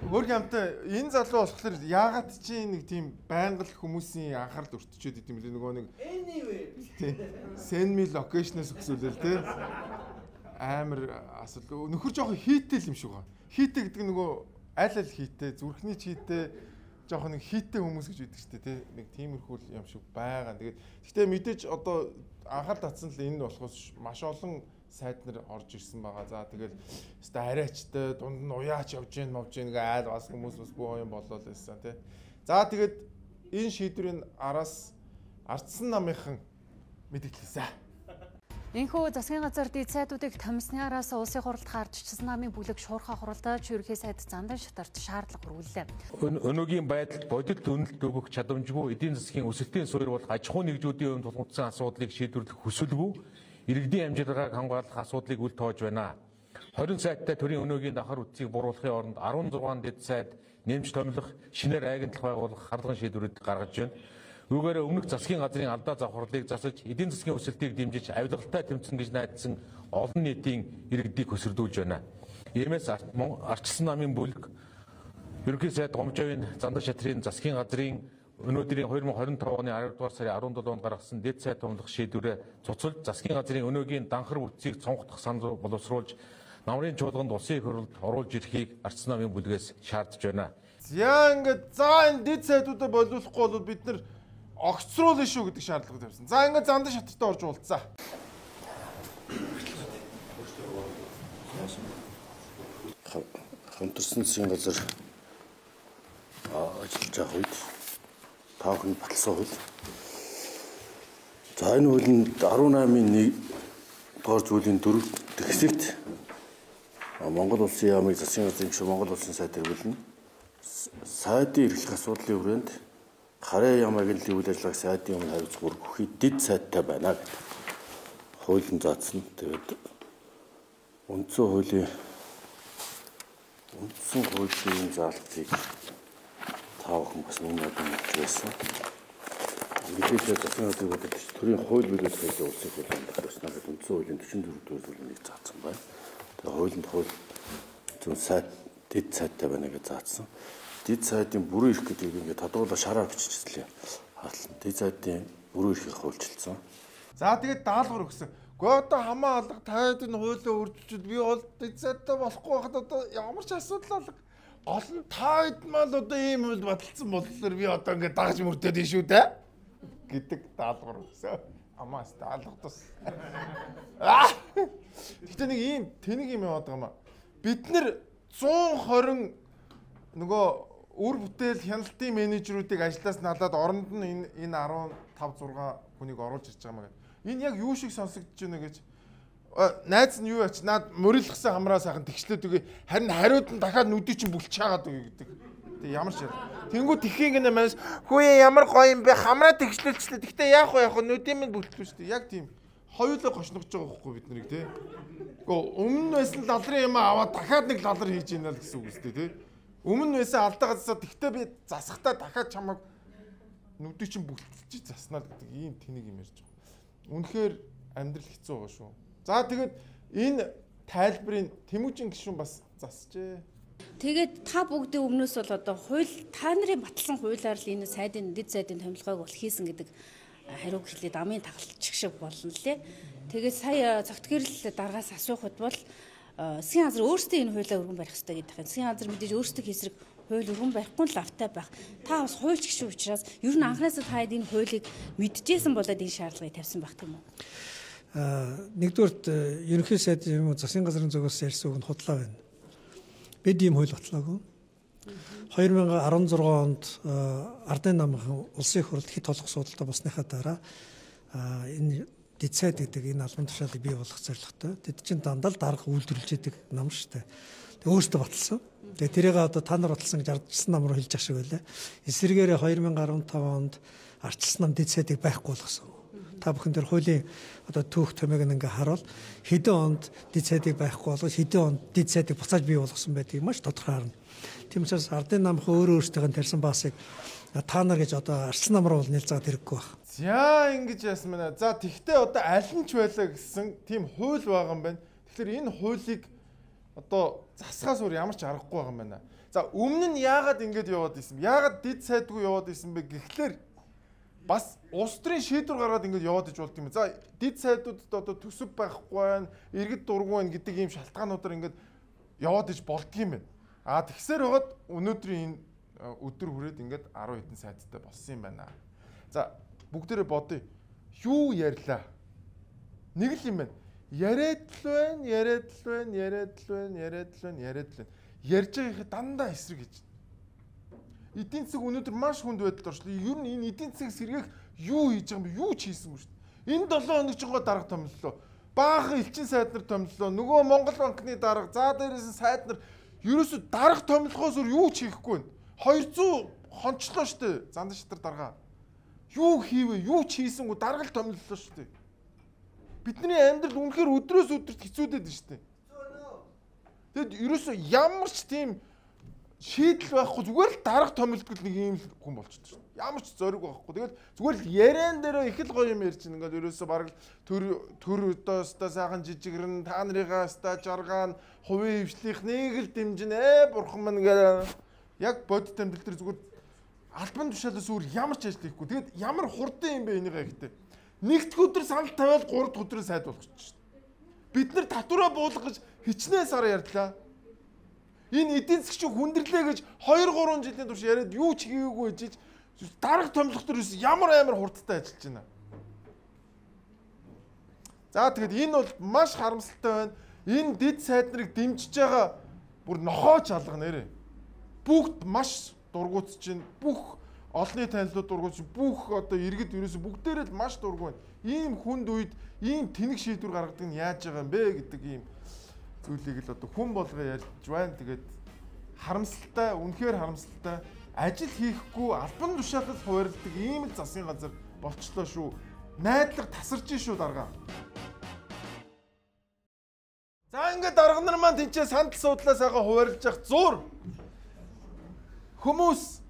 Өөр юмтай энэ залуу болохоор яагаад чи нэг тийм байнгал хүмүүсийн анхаарал өртчөөд идэм билээ нөгөө нэг send me location-аас өгсөөлөл тэ амар асуу нөхөр жоохон хийтэй юм шиг байна. Хийтэй гэдэг нөгөө аль аль хийтэй зүрхний хийтэй жоохон нэг хийтэй хүмүүс гэж үүдэг шүү дээ тэ нэг тиймэрхүү юм шиг байгаа. Тэгээд гэхдээ мэдээж одоо анхаарал татсан л энэ болохоос маш олон сайд нар орж ирсэн байгаа. За тэгэл өстой арайчтай дунд нь уяач явж гин мовж гин гээ айл бас хүмүүс бас бүх юм болоод байсан тий. За тэгээд энэ шийдвэрийн араас ардсан намынхан мэдээлэлээ. Энэхүү засгийн газар дэд сайдуудыг томсныараас улсын хурлд гарч чсэн намын бүлэг шуурхай хуралдаж ерөнхий сайд Зандан Шатарт шаардлага хүргэлээ. Өнөөгийн байдалд бодит үнэлт өгөх чадамжгүй эдийн засгийн өсөлтийн суурь бол аж ахуйн нэгжүүдийн хувьд тулгымдсан асуудлыг шийдвэрлэх хүсэлгүй иргэдийн амжилтгааг хамгаалах асуудлыг үл тоож байна. 20 сайттай төрийн өнөөгийн давхар үтсийг буруулахын оронд 16 дэд сайд нэмж томилох, шинээр айгинтлах байгуулах харлан шийдвэрүүд гаргаж байна. Үүгээр өмнөх засгийн газрын алдаа завхарлыг засаж, эдийн засгийн өсөлтийг дэмжиж, авилгалтай тэмцэн гэж найдсан олон нийтийн иргэдийг хөсөрдүүлж байна. Иймээс ардчилсан намын бүлэг ерөнхий сайд Гомжовын Зандан Шатрын засгийн газрын өнөөдрийн 2025 оны 10 дугаар сарын 17-нд гаргасан дэд сайд томлох шийдвэрээ цуцалж, засгийн газрын өнөөгийн данхар бүтцийг цонхдох санал боловсруулж, намрын чуулганд улсын их хурлд оруулж ирэхийг ардчилсан намын бүлгээс шаардж байна. За ингээд энэ дэд сайдуудаа болиулахгүй бол бид нар огцруулна шүү гэдэг шаардлага тавьсан. За ингээд Зандан Шатарт орж уулзаа. Хамтарсан засгийн газар ажиллаж байгаа үед таахын баталсан хууль. За энэ хуулинд 18-ийн 1 дугаар зүйлийн 4 дэх хэсэгт Монгол улсын яамыг засгийн газрын гишүүн Монгол улсын сайдыг бүлнэ. Сайдын эрхлэх асуудлын хүрээнд Хараа яамыг л үйл ажиллагааг сайдын өмнө хариуцах өргөхий дэд сайдтай байна гэдэг хуулийн заасан. Тэгээд үндсэн хуулийн заалтыг таавхан бас мөн мэдж байсан. Ингээд засгийн газрын бодолч төрийн хууль биелүүлэх хэлний улсын хурлын тусна гэдэг үндсэн хуулийн 44 дугаар зүйлийг заасан байна. Тэгээд хуулинд зөв сайд дэд сайдтай байна гэж заасан. Дэд сайдын бүрэн эрх гэдгийг ингээд тодруулаад шараар биччихлээ. Дэд сайдын бүрэн эрхийг хуульчилсан. За тэгээд даалгавар өгсөн. Гэхдээ одоо хамаа алга таад энэ хуулиа үржижүүл би бол дэд сайдтай болохгүй байхад одоо ямар ч асуудал алга. Гол нь таад мал одоо ийм хууль баталсан болохоор би одоо ингээд дагж мөрдөд энэ шүү дээ гэдэг даалгавар өгсөн. Амаас даалгавар тус. Гэхдээ нэг ийм тэнэг юм яваад байгаа юм аа. Бид нэр 120 нөгөө үр бүтээл хяналтын менежерүүдийг ажлаас налаад оронд нь энэ 15 6 хүнийг оруулж ирж байгаа маа. Энэ яг юу шиг сонсогдож байна гэж найз нь юу ач наад мөрөлгсөн хамраа сайхан тэгшлээд үгүй харин хариуд нь дахиад нүдий чинь бүлчаагаад үгүй гэдэг. Тэг ямар ч тэнгүү тхийг нэ манас хөөе ямар гоё юм бэ хамраа тэгшлэлчлээ. Гэхдээ яах вэ нүдий минь бүлтгүй шүү дээ. Яг тийм хоёулаа гошногч байгаа байхгүй бид нарыг тий. Гэхдээ өмнө байсан лалрын юм аваад дахиад нэг лалар хийж ийна л гэсэн үг үстэй тий. Өмнө байсан алдаа газсаа тэгтээ би засахтаа дахиад чамайг нүдий чинь бүлтэлж заснаа л гэдэг ийм тэнэг юм ярьж байгаа. Үнэхээр амьдрал хэцүү байгаа шүү. За тэгээд энэ тайлбарыг Тэмүүжин гишүүн бас засжээ. Тэгээд та бүгдийн өмнөөс бол одоо хууль та нарын баталсан хуулиар л энэ сайдын дэд сайдын томилгоог бол хийсэн гэдэг хариуг хэлээд амын тагалчих шиг болно лээ. Тэгээд сая цогтгэрэл дараагаас асуухад бол засгийн газар өөрсдөө энэ хуулиа өргөн барих хэрэгтэй гэдэг юм. Засгийн газар мэдээж өөрсдөө хийсрэг хууль өргөн барихгүй л лавтай байх. Та бас хуульч гишүүн учраас ер нь анхнаасаа та энэ хуулийг мэдчихсэн болоод энэ шаардлагыг тавьсан байх тийм үү? Нэгдүгээрт ерөнхий сайд юм уу засгийн газрын зүгээс ярьсан үг нь худлаа байна. Бид ийм хууль батлаагүй. 2016 онд Ардын намын улсын хурлд хит толгох судалтай болсныхаа дараа энэ дэд сайд гэдэг энэ албан тушаалыг бий болгох зорилготой. Тэд чинь дандаа л дарга үйлдвэрлэж идэг нам шүү дээ. Тэг өөртөө баталсан. Тэгээ тэрийг одоо та нар баталсан гэж ардчилсан нам руу хэлж ах шиг байлаа. Эсвэргээрээ 2015 онд ардчилсан нам дэд сайдыг байхгүй болгосон. Та бүхэн тэр хуулийн одоо түүх томьёог ингээ харуул хэдэн онд дэд сайдыг байхгүй болгож хэдэн онд дэд сайдыг буцааж бий болгосон байдгийг маш тодорхой харна. Тийм учраас Ардын намх өөрөөсөө тарьсан баасыг та нар гэж одоо ардчилсан нам руу нэлцээд хэрэггүй байна. За ингэж яасан мэнэ. За тэгтээ одоо аль нь ч байлаа гэсэн тийм хууль байгаа юм байна. Тэгэхээр энэ хуулийг одоо засгаас өөр ямар ч аргагүй байгаа юм байна. За өмнө нь яагаад ингэж яваад исэн бэ? Яагаад дэд сайдгүй яваад исэн бэ гэхлээр бас улс төрийн шийдвэр гаргаад ингэж яваад иж болт юм. За дэд сайдуудад одоо төсөв байхгүй байна, иргэд дургүй байна гэдэг ийм шалтгаануудаар ингэж яваад иж болдгийм байна. Тэгсээр байгаад өнөөдрийн энэ өдөр хүрээд ингэж 10 хэдэн сайдтай болсон юм байна. За бүгдээрээ бодъё. Юу ярьлаа? Нэг л юм байна. Яриад л байна. Ярьж байгаа дандаа эсрэг гэж. Эдийн засаг өнөөдөр маш хүнд байдалд орчлоо. Ер нь энэ эдийн засаг сэргээх юу хийж байгаа юм бэ? Юу ч хийсэн юм шүү дээ. Энэ 7 хоног ч гоо дарга томлолоо. Баахан элчин сайд нар томиллоо. Нөгөө Монгол банкны дарга, за дээрээс нь сайд нар ерөөсө дарга томилгоос юу ч хийхгүй байна. 200 хончлоо штэ Зандан шатар дарга. Юу хийвэ? Юу ч хийсэнгүү дарга л томиллоо штэ. Бидний амьдрал үнэхээр өдрөөс өдөрт хэцүүдээд байна штэ. Тэгэд ерөөсө ямар ч тийм шийдэл байхгүй зүгээр л дарга томилдгол нэг юм хүн болчихсон шүү. Ямар ч зориг байхгүй. Тэгэл зүгээр л яриан дээр их л гоё юм ярьж байна. Ингээд ерөөсө бараг төр өдөөстэй сайхан жижигрэн та нарыгаа ста жаргаан хувийн хвшлийнх нэг л дэмжинэ бурхан мань ингээд яг бодит амьдрал дээр зүгээр албан тушаалаас өөр ямар ч ажил хийхгүй. Тэгэд ямар хурдан юм бэ энийгээ ихтэй. Нэгд өдөр санал тавиад 3 дахь өдрөө сайд болгочих шүү. Бид нар татвараа буулгах гэж хичнээн сар ярьлаа. Энэ эдийн засгийн хүндрэлээ гэж 2-3 жилийн турш яриад юу ч хийгээгүй гэж дарга томилох төрөөс ямар хурдтай ажиллаж байна. За тэгэд энэ бол маш харамсалтай байна. Энэ дэд сайд нарыг дэмжиж байгаа бүр нохооч алга нэрэ. Бүгд маш дургуутж чинь бүх олонний танилуд дургуутж бүх одоо иргэд ерөөсө бүгдээрээ л маш дургуй байна. Ийм хүнд үед ийм тэнэг шийдвэр гаргадаг нь яаж байгаа юм бэ гэдэг ийм зүйлийг л одоо хүн болгоо ярьж байна. Тэгээд харамсалтай, үнэхээр харамсалтай. Ажил хийхгүй албан тушаалаас хуваарилдаг ийм л засгийн газар болчлоо шүү. Найдлага тасарч шүү дарга. За ингээд дарга нар маань тэнцээ сандал суудлаа сайхан хуваарлж явах зур. Хүмүүс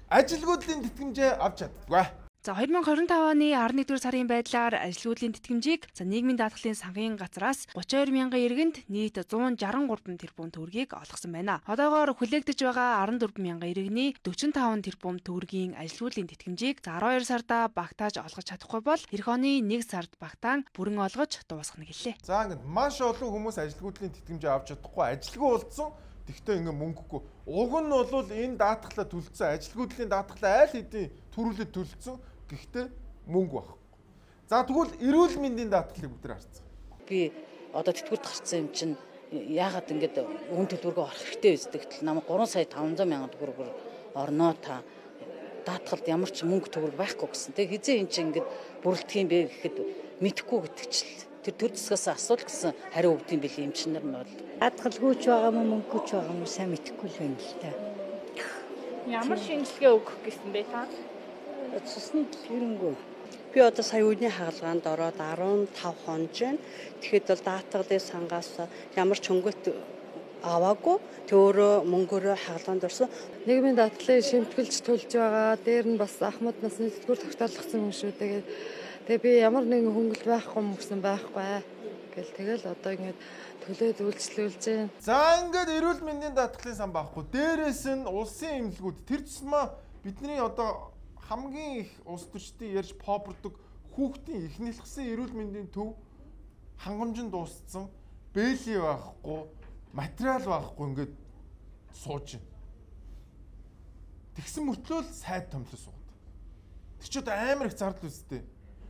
ажилгүйдлийн тэтгэмжээ авч чаддаггүй. За 2025 оны 11-р сарын байдлаар ажилгүйдлийн тэтгэмжийг нийгмийн даатгалын санхын газраас 32 мянган иргэнд нийт 163 тэрбум төгрөгийг олгосон байна. Одоогоор хүлээгдэж байгаа 14 мянган иргэний 45 тэрбум төгрөгийн ажилгүйдлийн тэтгэмжийг 12 сарда багтааж олгож чадахгүй бол эх оны 1 сард багтаан бүрэн олгож дуусгах нь гэлээ. За ингээд маш олон хүмүүс ажилгүйдлийн тэтгэмжээ авч чадахгүй, ажилгүй болцсон. Тэгтээ ингээ мөнгөгүй. Уг нь бол энэ даатгалаа төлцсөн, ажилгүйдлийн даатгалаа аль хэдийн төрүүлээд төлцсөн. Гэхдээ мөнгө байхгүй. За тэгвэл эрүүл мэндийн даатгалыг бүгд харцсан. Би одоо тэтгэврт гарсан юм чинь яагаад ингэж үн төлбөргөө орох хэрэгтэй вэ гэдэгт намайг 3 сая 500 мянган төгрөгөөр орноо та даатгалд ямар ч мөнгө төгрөг байхгүй гэсэн. Тэгээ хизээ эн чинь ингэж бүрэлдэх юм бэ гэхэд мэдэхгүй гэтгчл. Тэр төр засгаас асуул гэсэн хариу өгд юм бэл юм чинь нар нь бол даатгалгүйч байгаа мó мөнгөгүй ч байгаа мó сайн мэдэхгүй л байна л та. Ямар шинжилгээ өгөх гэсэн бэ та? Цусны дэлгэрэнгүй. Би одоо сая үеийн хаалгаанд ороод 15 хонж байна. Тэгэхэд бол даатгалын сангаас ямар ч хөнгөлт аваагүй. Төөрөө мөнгөөрөө хаалгаанд орсон. Нийгмийн даатгалыг шимтгэлж төлж байгаа. Дээр нь бас Ахмад насны сэтгүүр тогтоолгосон юм шүү. Тэгээ би ямар нэгэн хөнгөлт байхгүй юм гэсэн байхгүй. Тэгэл одоо ингэж төлөөд үйлчлүүлж байна. За ингээд эрүүл мэндийн даатгалын сан байхгүй. Дээрээс нь улсын эмнэлгүүд тэр тусмаа бидний одоо хамгийн их улс төрчдийн ярьж попордог хүүхдийн ихнэлгсэн эрүүл мэндийн төв хангамжинд дууссан, бэлий байхгүй, материал байхгүй ингээд сууж байна. Тэгсэн мөртлөө л сайд томлоо суугаад. Тэр ч одоо амар их зардал үстэй.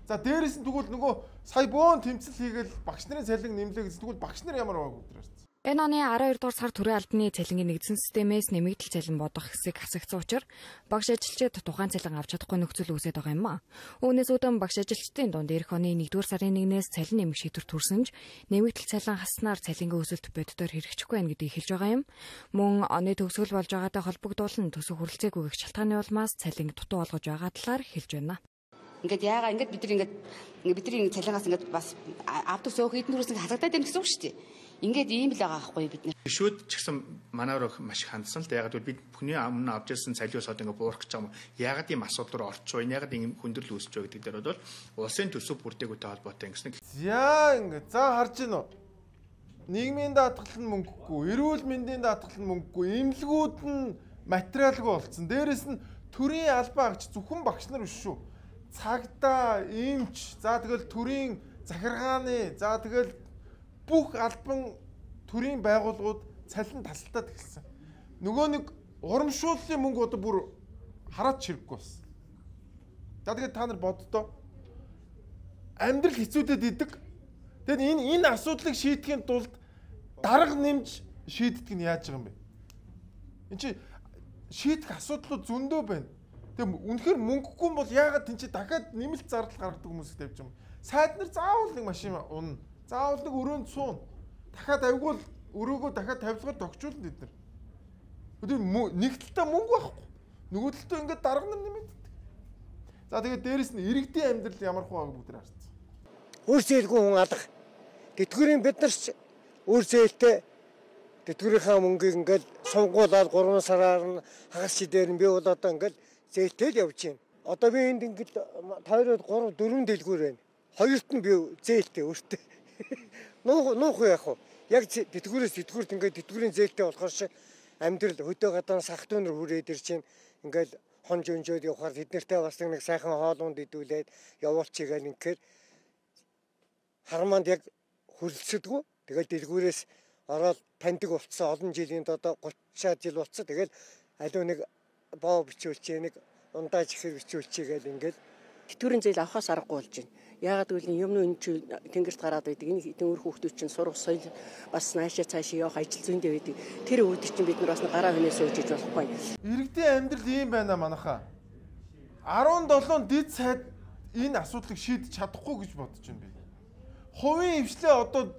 За дээрээс нь тэгвэл нөгөө сая бөөн тэмцэл хийгээл багш нарын цалин нэмлээ гэсэн тэгвэл багш нар ямар байгааг өдрөөс. Энэ оны 12 дугаар сар төрийн албаны цалингийн нэгдсэн системээс нэмэгдэл цалин бодох хэсэг хасагдсан учраас багш ажилчид тухайн цалин авч чадахгүй нөхцөл үүсэж байгаа юм а. Үүнээс үүдэн багш ажилчдын дунд эх оны 1-р сарын 1-ээс цалин нэмэх шийдвэр төрсөн ч нэмэгдэл цалин хаснаар цалингийн өсөлт боддоор хэрэгжихгүй байна гэдгийг хэлж байгаа юм. Мөн оны төгсгөл болж байгаатай холбогдуулан төсөв хүрэлцээг өгөх шалтгааны улмаас цалин дутуу олгож байгаа талаар хэлж байна. Ингээд яагаад ингээд бидний цалингаас ингээд бас авдаг сөөх эдэн төрөөс ингээд хасагдаад байна гэсэн үг шүү дээ. Ингээд ийм л байгаа байхгүй бид нэр. Шүүд ч гэсэн манайр маш хандсан л яагаад бид бүхний өмнө авч ирсэн цалиус одоо ингээд буурах гэж байгаа юм. Яагаад ийм асуудал руу орчих вэ? Яагаад ийм хүндрэл үүсэж вэ гэдэг дээр бол улсын төсөв бүрдээгүйтэй холбоотой гэсэн. За ингээд за харж гин үү. Нийгмийн даатгал нь мөнгөгүй, эрүүл мэндийн даатгал нь мөнгөгүй, эмнэлгүүд нь материалгүй болцсон. Дээрээс нь төрийн албан агч зөвхөн багш нар биш шүү. Цагдаа, эмч, за тэгэл төрийн захиргааны, за тэгэл бүх албан төрийн байгууллагууд цалин тасалтаад эхэлсэн. Нөгөө нэг урамшууллын мөнгө одоо бүр хараад чирэггүй болсон. За тэгээд та нар боддоо амьдрал хэцүүдэд идэг. Тэгэд энэ асуудлыг шийдэхийн тулд дарга нэмж шийддэг нь яаж байгаа юм бэ? Энд чи шийдэх асуудлууд зөндөө байна. Тэгээ үнэхээр мөнгөгүй бол яагаад тэнцээ дахиад нэмэлт зардал гаргадаг хүмүүс тавьж юм. Сайд нар заавал нэг машин унна. Заавал нэг өрөөнд суун. Дахиад авигуул өрөөгөө дахиад тавилгаар тогтчулна бид нар. Өдөр нэг талтай мөнгө байхгүй. Нөгөө талтай ингээд дарга нар нэмэгддэг. За тэгээд дээрэс нь иргэдийн амьдрал ямар хувааг бүгд харсан. Өөр зээлгүй хүн алга. Тэтгэврийн бид нар ч өөр зээлтэй тэтгэврийнхаа мөнгийг ингээд сунгуулаад 3 сараар нь хагас шидээр нь би бол одоо ингээд зээлтэй л явж байна. Одоо би энд ингээд тойроод 3 4 дэлгүүр байна. Хоёрт нь би зээлтэй өөртөө. Нуух яах вэ? Яг тэтгэврээс тэтгэврт ингээд тэтгэврийн зээлтэй болохоор шиг амьдрал хөдөө гадаа сах дүүнэр хүрээд ир чинь ингээд хонж өнжөөд явахаар тэднэртэй бас нэг сайхан хоолунд идүүлээд явуулчихъя гэх ингээд харманд яг хөлсөдгөө. Тэгэл дэлгүүрээс ороод таньдаг болцсон олон жилийн одоо 30 жил болцсон. Тэгэл аливаа нэг боо бичүүлчихээ нэг ундаж ихэр бичүүлчихээ гэл ингээд тэтгэврийн зээл авахаас аргагүй болж байна. Яагаад гэвэл юмны энэ тэнгэрт гараад байдаг. Энэ тэнгэр хүүхдүүд чинь сурах соёл бас наашаа цаашаа явах ажил зүйндээ байдаг. Тэр үед чинь бид нар бас гараа хөнөө сууж иж болохгүй. Иргэдийн амьдрал ийм байна манайхаа. 17 дэд сайд энэ асуудлыг шийдэж чадахгүй гэж бодож байна би. Хувийн хвшлээ одоо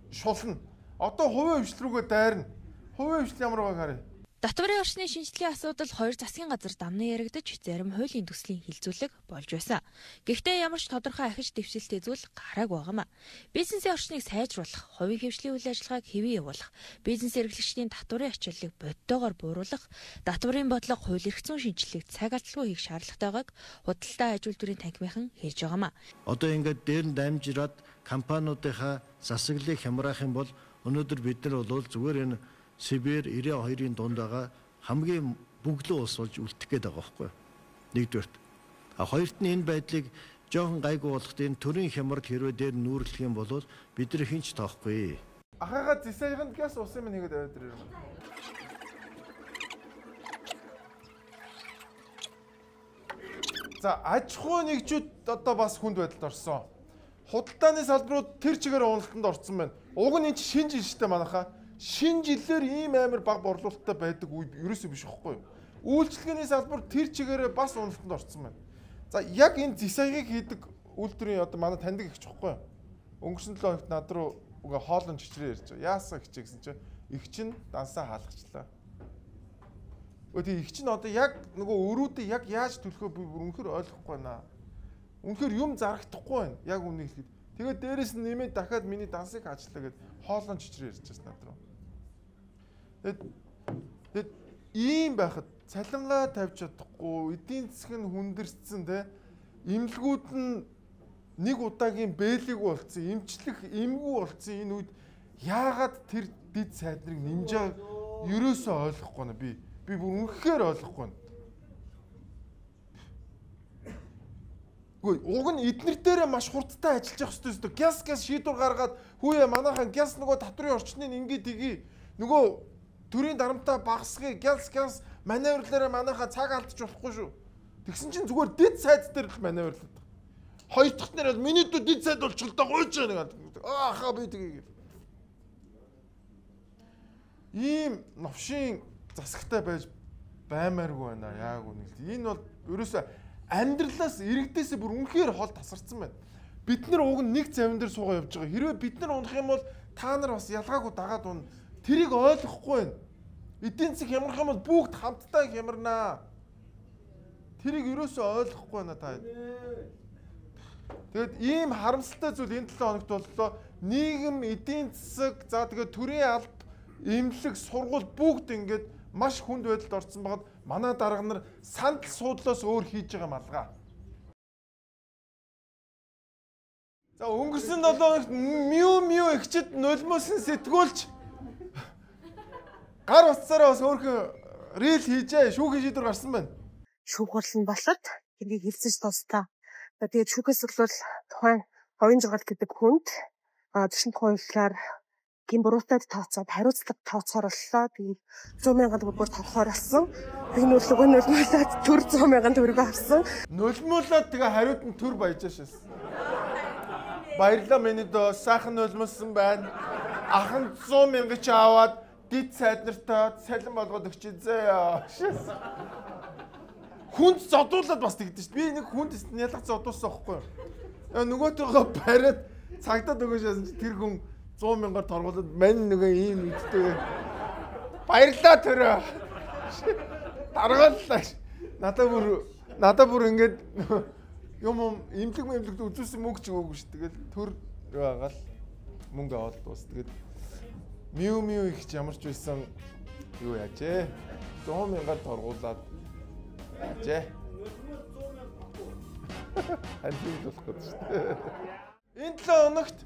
шулна. Одоо хувийн хвшил рүүгээ дайрна. Хувийн хвшил ямар байгааг харъя. Татварын орчны шинжилгээ асуудал хоёр засгийн газар дамнан яригдаж зарим хуулийн төслийн хилцүүлэг болж байсан. Гэхдээ ямар ч тодорхой ахиж дэвшилтэй зүйл гараагүй байгаамаа. Бизнесийн орчныг сайжруулах, хувийн хвшлийн үйл ажиллагааг хэвэн явуулах, бизнес эрхлэгчдийн татварын ачааллыг бодитоогоор бууруулах, татварын бодлого хууль эрх зүйн шинжилгээг цаг алдалгүй хийх шаардлагатайгааг худалдаа аж үйлдвэрийн танхимынхан хэлж байгаамаа. Одоо ингээд дээр нь дамжираад компаниудынхаа засаглалыг хямраах юм бол өнөөдөр бид нар бол зүгээр энэ Сибирь 92-ийн дунд байгаа хамгийн бөглөө улс болж үлдэх гээд байгаа байхгүй юу? Нэгдүгээрт. Хоёрт нь энэ байдлыг жоохон гайгүй болоход энэ төрийн хямрал хэрвээ дээр нүүрлэх юм бол бид нар хинч тоохгүй. Ахаага зэсайганд газ ус юм нэгэд аваад ирээ. За аж ахуй нэгжүүд одоо бас хүнд байдалд орсон. Худалдааны салбарууд тэр чигээр уналтанд орсон байна. Уг нь энэ шинэ жил штэ манайхаа. Шинэ жилээр ийм амар баг борлуулалттай байдаг үед ерөөсөө биш байхгүй юу? Үйлчлэгээний салбар тэр чигээрээ бас уналтанд орсон байна. За яг энэ зэсаягийг хийдэг үйлдвэрийн одоо манай таньдаг ихч байхгүй юу? Өнгөрсөн 7 хоногт над руу угаа хоолон чичрээ ярьж байгаа. Яасан хичээ гэсэн чинь ихч нь дансаа хаалгачлаа. Өөдөө ихч нь одоо яг нөгөө өрүүдээ яг яаж төлөхөө би үнэхээр ойлгохгүй байна. Үнэхээр юм зарагдахгүй байна. Яг үнийг хэлэхэд. Тэгээд дээрэс нь нэмээд дахиад миний дансыг хаачлаа гэд хоолон чичрээ ярьж байсан над руу. Тэгэд ийм байхад цалингаа тавьж чадахгүй, эдийн засаг нь хүндэрсэн те имлгүүд нь нэг удаагийн бэлэг болцсон, эмчлэх эмгүү болцсон энэ үед яагаад тэр дид сайдныг нэмж байгааг ерөөсөө ойлгохгүй нэ би бүр үнэхээр ойлгохгүй нэ. Уг нь эднэр дээрээ маш хурдтай ажиллаж явах хэрэгтэй. Газ шийдвэр гаргаад хүүе манайхан газ нөгөө татварын орчныг ингээд тгий. Нөгөө төрийн дарамтаа багасгыг газ маневрлаараа манайхаа цаг алдчих болохгүй шүү. Тэгсэн чинь зүгээр дид сайд дээр л маневрлаад. Хоёр дахь нь бол миний дүү дид сайд болчихлоо гойж байгаа нэг. Ахаа би тгий. Ийм новшийн засагтай байж баймааргүй байна яг үнэ. Энэ бол ерөөсөө амьдралаас иргэдээс бүр үнэхээр хол тасарсан байна. Бид нар уг нь нэг завин дээр суугаа явж байгаа. Хэрвээ бид нар унах юм бол та нар бас ялгаагүй дагаад унна. Тэрийг ойлгохгүй байна. Эдийн засаг хямрах юм бол бүгд хамтдаа хямарнаа. Тэрийг ерөөсөө ойлгохгүй байна та. Тэгэд ийм харамсалтай зүйл энэ 7 хоногт боллоо. Нийгэм, эдийн засаг, за тэгээд төрийн алба, эмнэлэг, сургууль бүгд ингээд маш хүнд байдалд орсон байгаад манай дарга нар сандал суудлаас өөр хийж байгаа малгай. За өнгөрсөн 7 хоногт мю ихчэд нулимоос нь сэтгүүлч гар утсаараа бас өөрхөн рил хийжээ. Шүүхийн шийдвэр гарсан байна. Шүүх болсон болоод тэрийг хэлцэж тусдаа. Тэгээд шүүхээс бол тухайн ховын жагаал гэдэг хүнд төсөнд хуулиар гин буруутад тооцоод хариуцлага тооцоор боллоо. Тэгээд 100,000 төгрөгөөр торхоор болсон. Энэ бол нулимуулаад төр 100,000 төгрөгөө авсан. Нулимуулаад тэгээ хариуд нь төр баяж шээс. Баярлалаа миний дөө сайхан нулимуулсан байна. Ахын 100,000 ч аваад дид сайд нартаа салин болгоод өгч зээ. хүнд зодуулаад бас тэгдэж шүү. Би нэг хүнд ялгаж зодуулсан байхгүй юу? Нөгөөтөөгөө бариад цагдаад өгөөш яасан чи тэр хүн 100 мянгаар торгуулад мань нөгөө ийм үдтэй. Баярлаа төрөө. Даргааллаа. Надад бүр ингээд юм имлэг үзүүлсэн мөнгө ч өгөөгүй шүү. Тэгэл төр байгаал мөнгө аваад дуус. Тэгээд миу их ч ямар ч байсан юу яажээ. 100 мянгаар торгуулад яажээ. Альбиг болох гэж шүү. Энэ 7 хоногт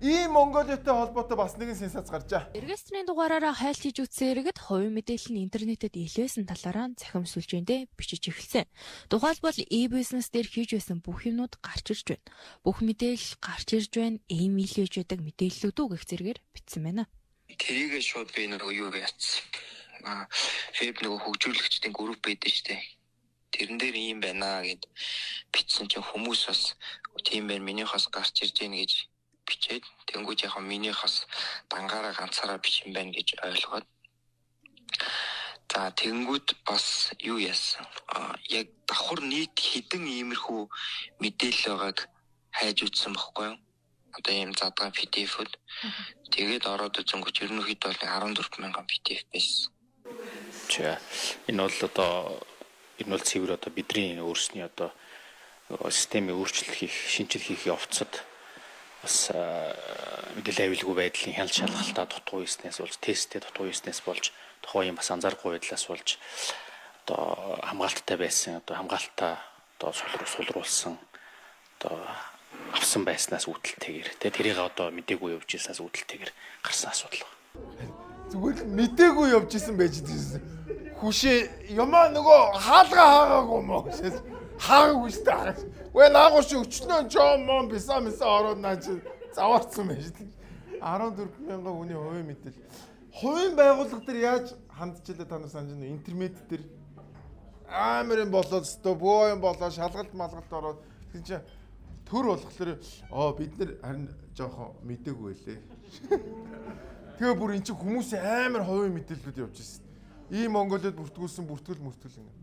ийм Монголиотой холбоотой бас нэгэн сенсац гарчаа. Эргээстрийн дугаараараа хайлт хийж үтсэн иргэд хувийн мэдээлэл нь интернетэд илгээсэн талаараа цахим сүлжээндээ бичиж эхэлсэн. Тухайлбал e-business дээр хийж байсан бүх юмнууд гарч ирж байна. Бүх мэдээлэл гарч ирж байна. Имейлж байдаг мэдээллүүд үү гэх зэрэгээр бичсэн байна. Тэрийгээ шууд би нөгөө юу яац. Веб нөгөө хөгжүүлэгчдийн групп байдаг штэ. Тэрэн дээр ийм байна гэд бичсэн чинь хүмүүс бас тийм байна минийхээс гарч ирж гин гэж бичээд тэнгуү яг минийхээс дангаараа ганцаараа бичин байна гэж ойлгоод за тэнгуүд бас юу яасан яг давхар нийт хідэн иймэрхүү мэдээлэл байгааг хайж үзсэн байхгүй юу одоо ийм задгаан PDF-үүд тэгээд ороод үзэнгүүт ерөнхийдөө 14,000 PDF байсан. За энэ бол одоо энэ бол цэвэр одоо бидний өөрсний одоо системийн өөрчлөлт хийх, шинжил хийх явцад бас мэдээлэл авилгүй байдлын хяналт шалгалтаа дутуу хийснээс болж, тесттэй дутуу хийснээс болж, тухайн юм бас анзаарахгүй байдлаас болж одоо хамгаалттай байсан, одоо хамгаалтаа одоо сулруулсан одоо авсан байснаас үүдэлтэйгэр тэрийг одоо мдээгүй явж ирсэнээс үүдэлтэйгэр гарсан асуудал байна. Зүгээр мдээгүй явж исэн байж дийсэн. Хүшээ ямаа нөгөө хаалгаа хаагаагүй мó гэсэн. Хаагаагүй шүү дээ. Вэ наагур чи өчнөө жом биса ороод наа чи заваарсан байж дээ. 14,000 хүний хувийн мэдээл. Хувийн байгууллага дээр яаж хандчихлаа та нар санаж байна? Интернет дээр амарын болоод өстө бөө юм болоо шалгалт малгалт ороод тэгэн чи төр болохоор бид нар харин жоохон мдээгүй лээ. Тэгээ бүр эн чинь хүмүүс амар хувийн мэдээлэлүүд явж ирсэн. Ийм Монголиуд бүртгүүлсэн бүртгэл ингэ.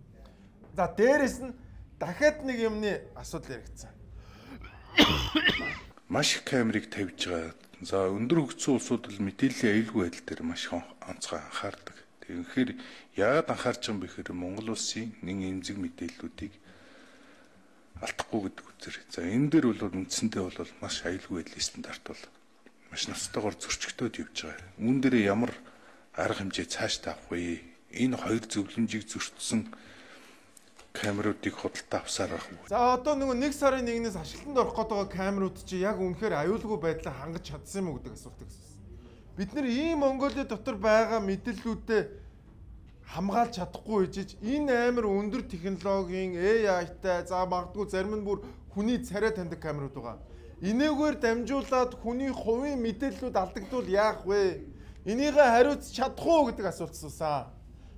За дээрэс нь дахиад нэг юмны асуудал яригдсан. Маш их камерыг тавьж байгаа. За өндөр хөгжсөн улсууд л мэдээллийн аюулгүй байдал дээр маш онцгой анхаардаг. Тэгэхээр яагаад анхаарч байгаа юм бэ гэхээр Монгол улсын нэг эмзэг мэдээллүүдийг алдахгүй гэдэг үзэр. За энэ дээр бол үндсэндээ бол маш аюулгүй байдлын стандарт бол маш ноцтойгоор зөрчигдөөд явж байгаа. Үүн дээр ямар арга хэмжээ цааш тавих вэ? Энэ хоёр зөвлөмжийг зөрчсөн камеруудыг худалдаа авсаар байх уу? За одоо нөгөө 1 сарын 1-ээс ашиглалтанд орох гэдэг камерууд чи яг үнэхээр аюулгүй байдлаа хангаж чадсан юм уу гэдэг асуултыг асуусан. Бид нэр ийм Монголын дотор байгаа мэдээллүүдэд хамгаалж чадахгүй ижиж энэ амар өндөр технологийн AI-тай за магадгүй зарим нь бүр хүний царай таньдаг камерууд байгаа. Энэгээр дамжуулаад хүний хувийн мэдээллүүд алдагдвал яах вэ? Энийг хариуц чадах уу гэдэг асуулт асуусан.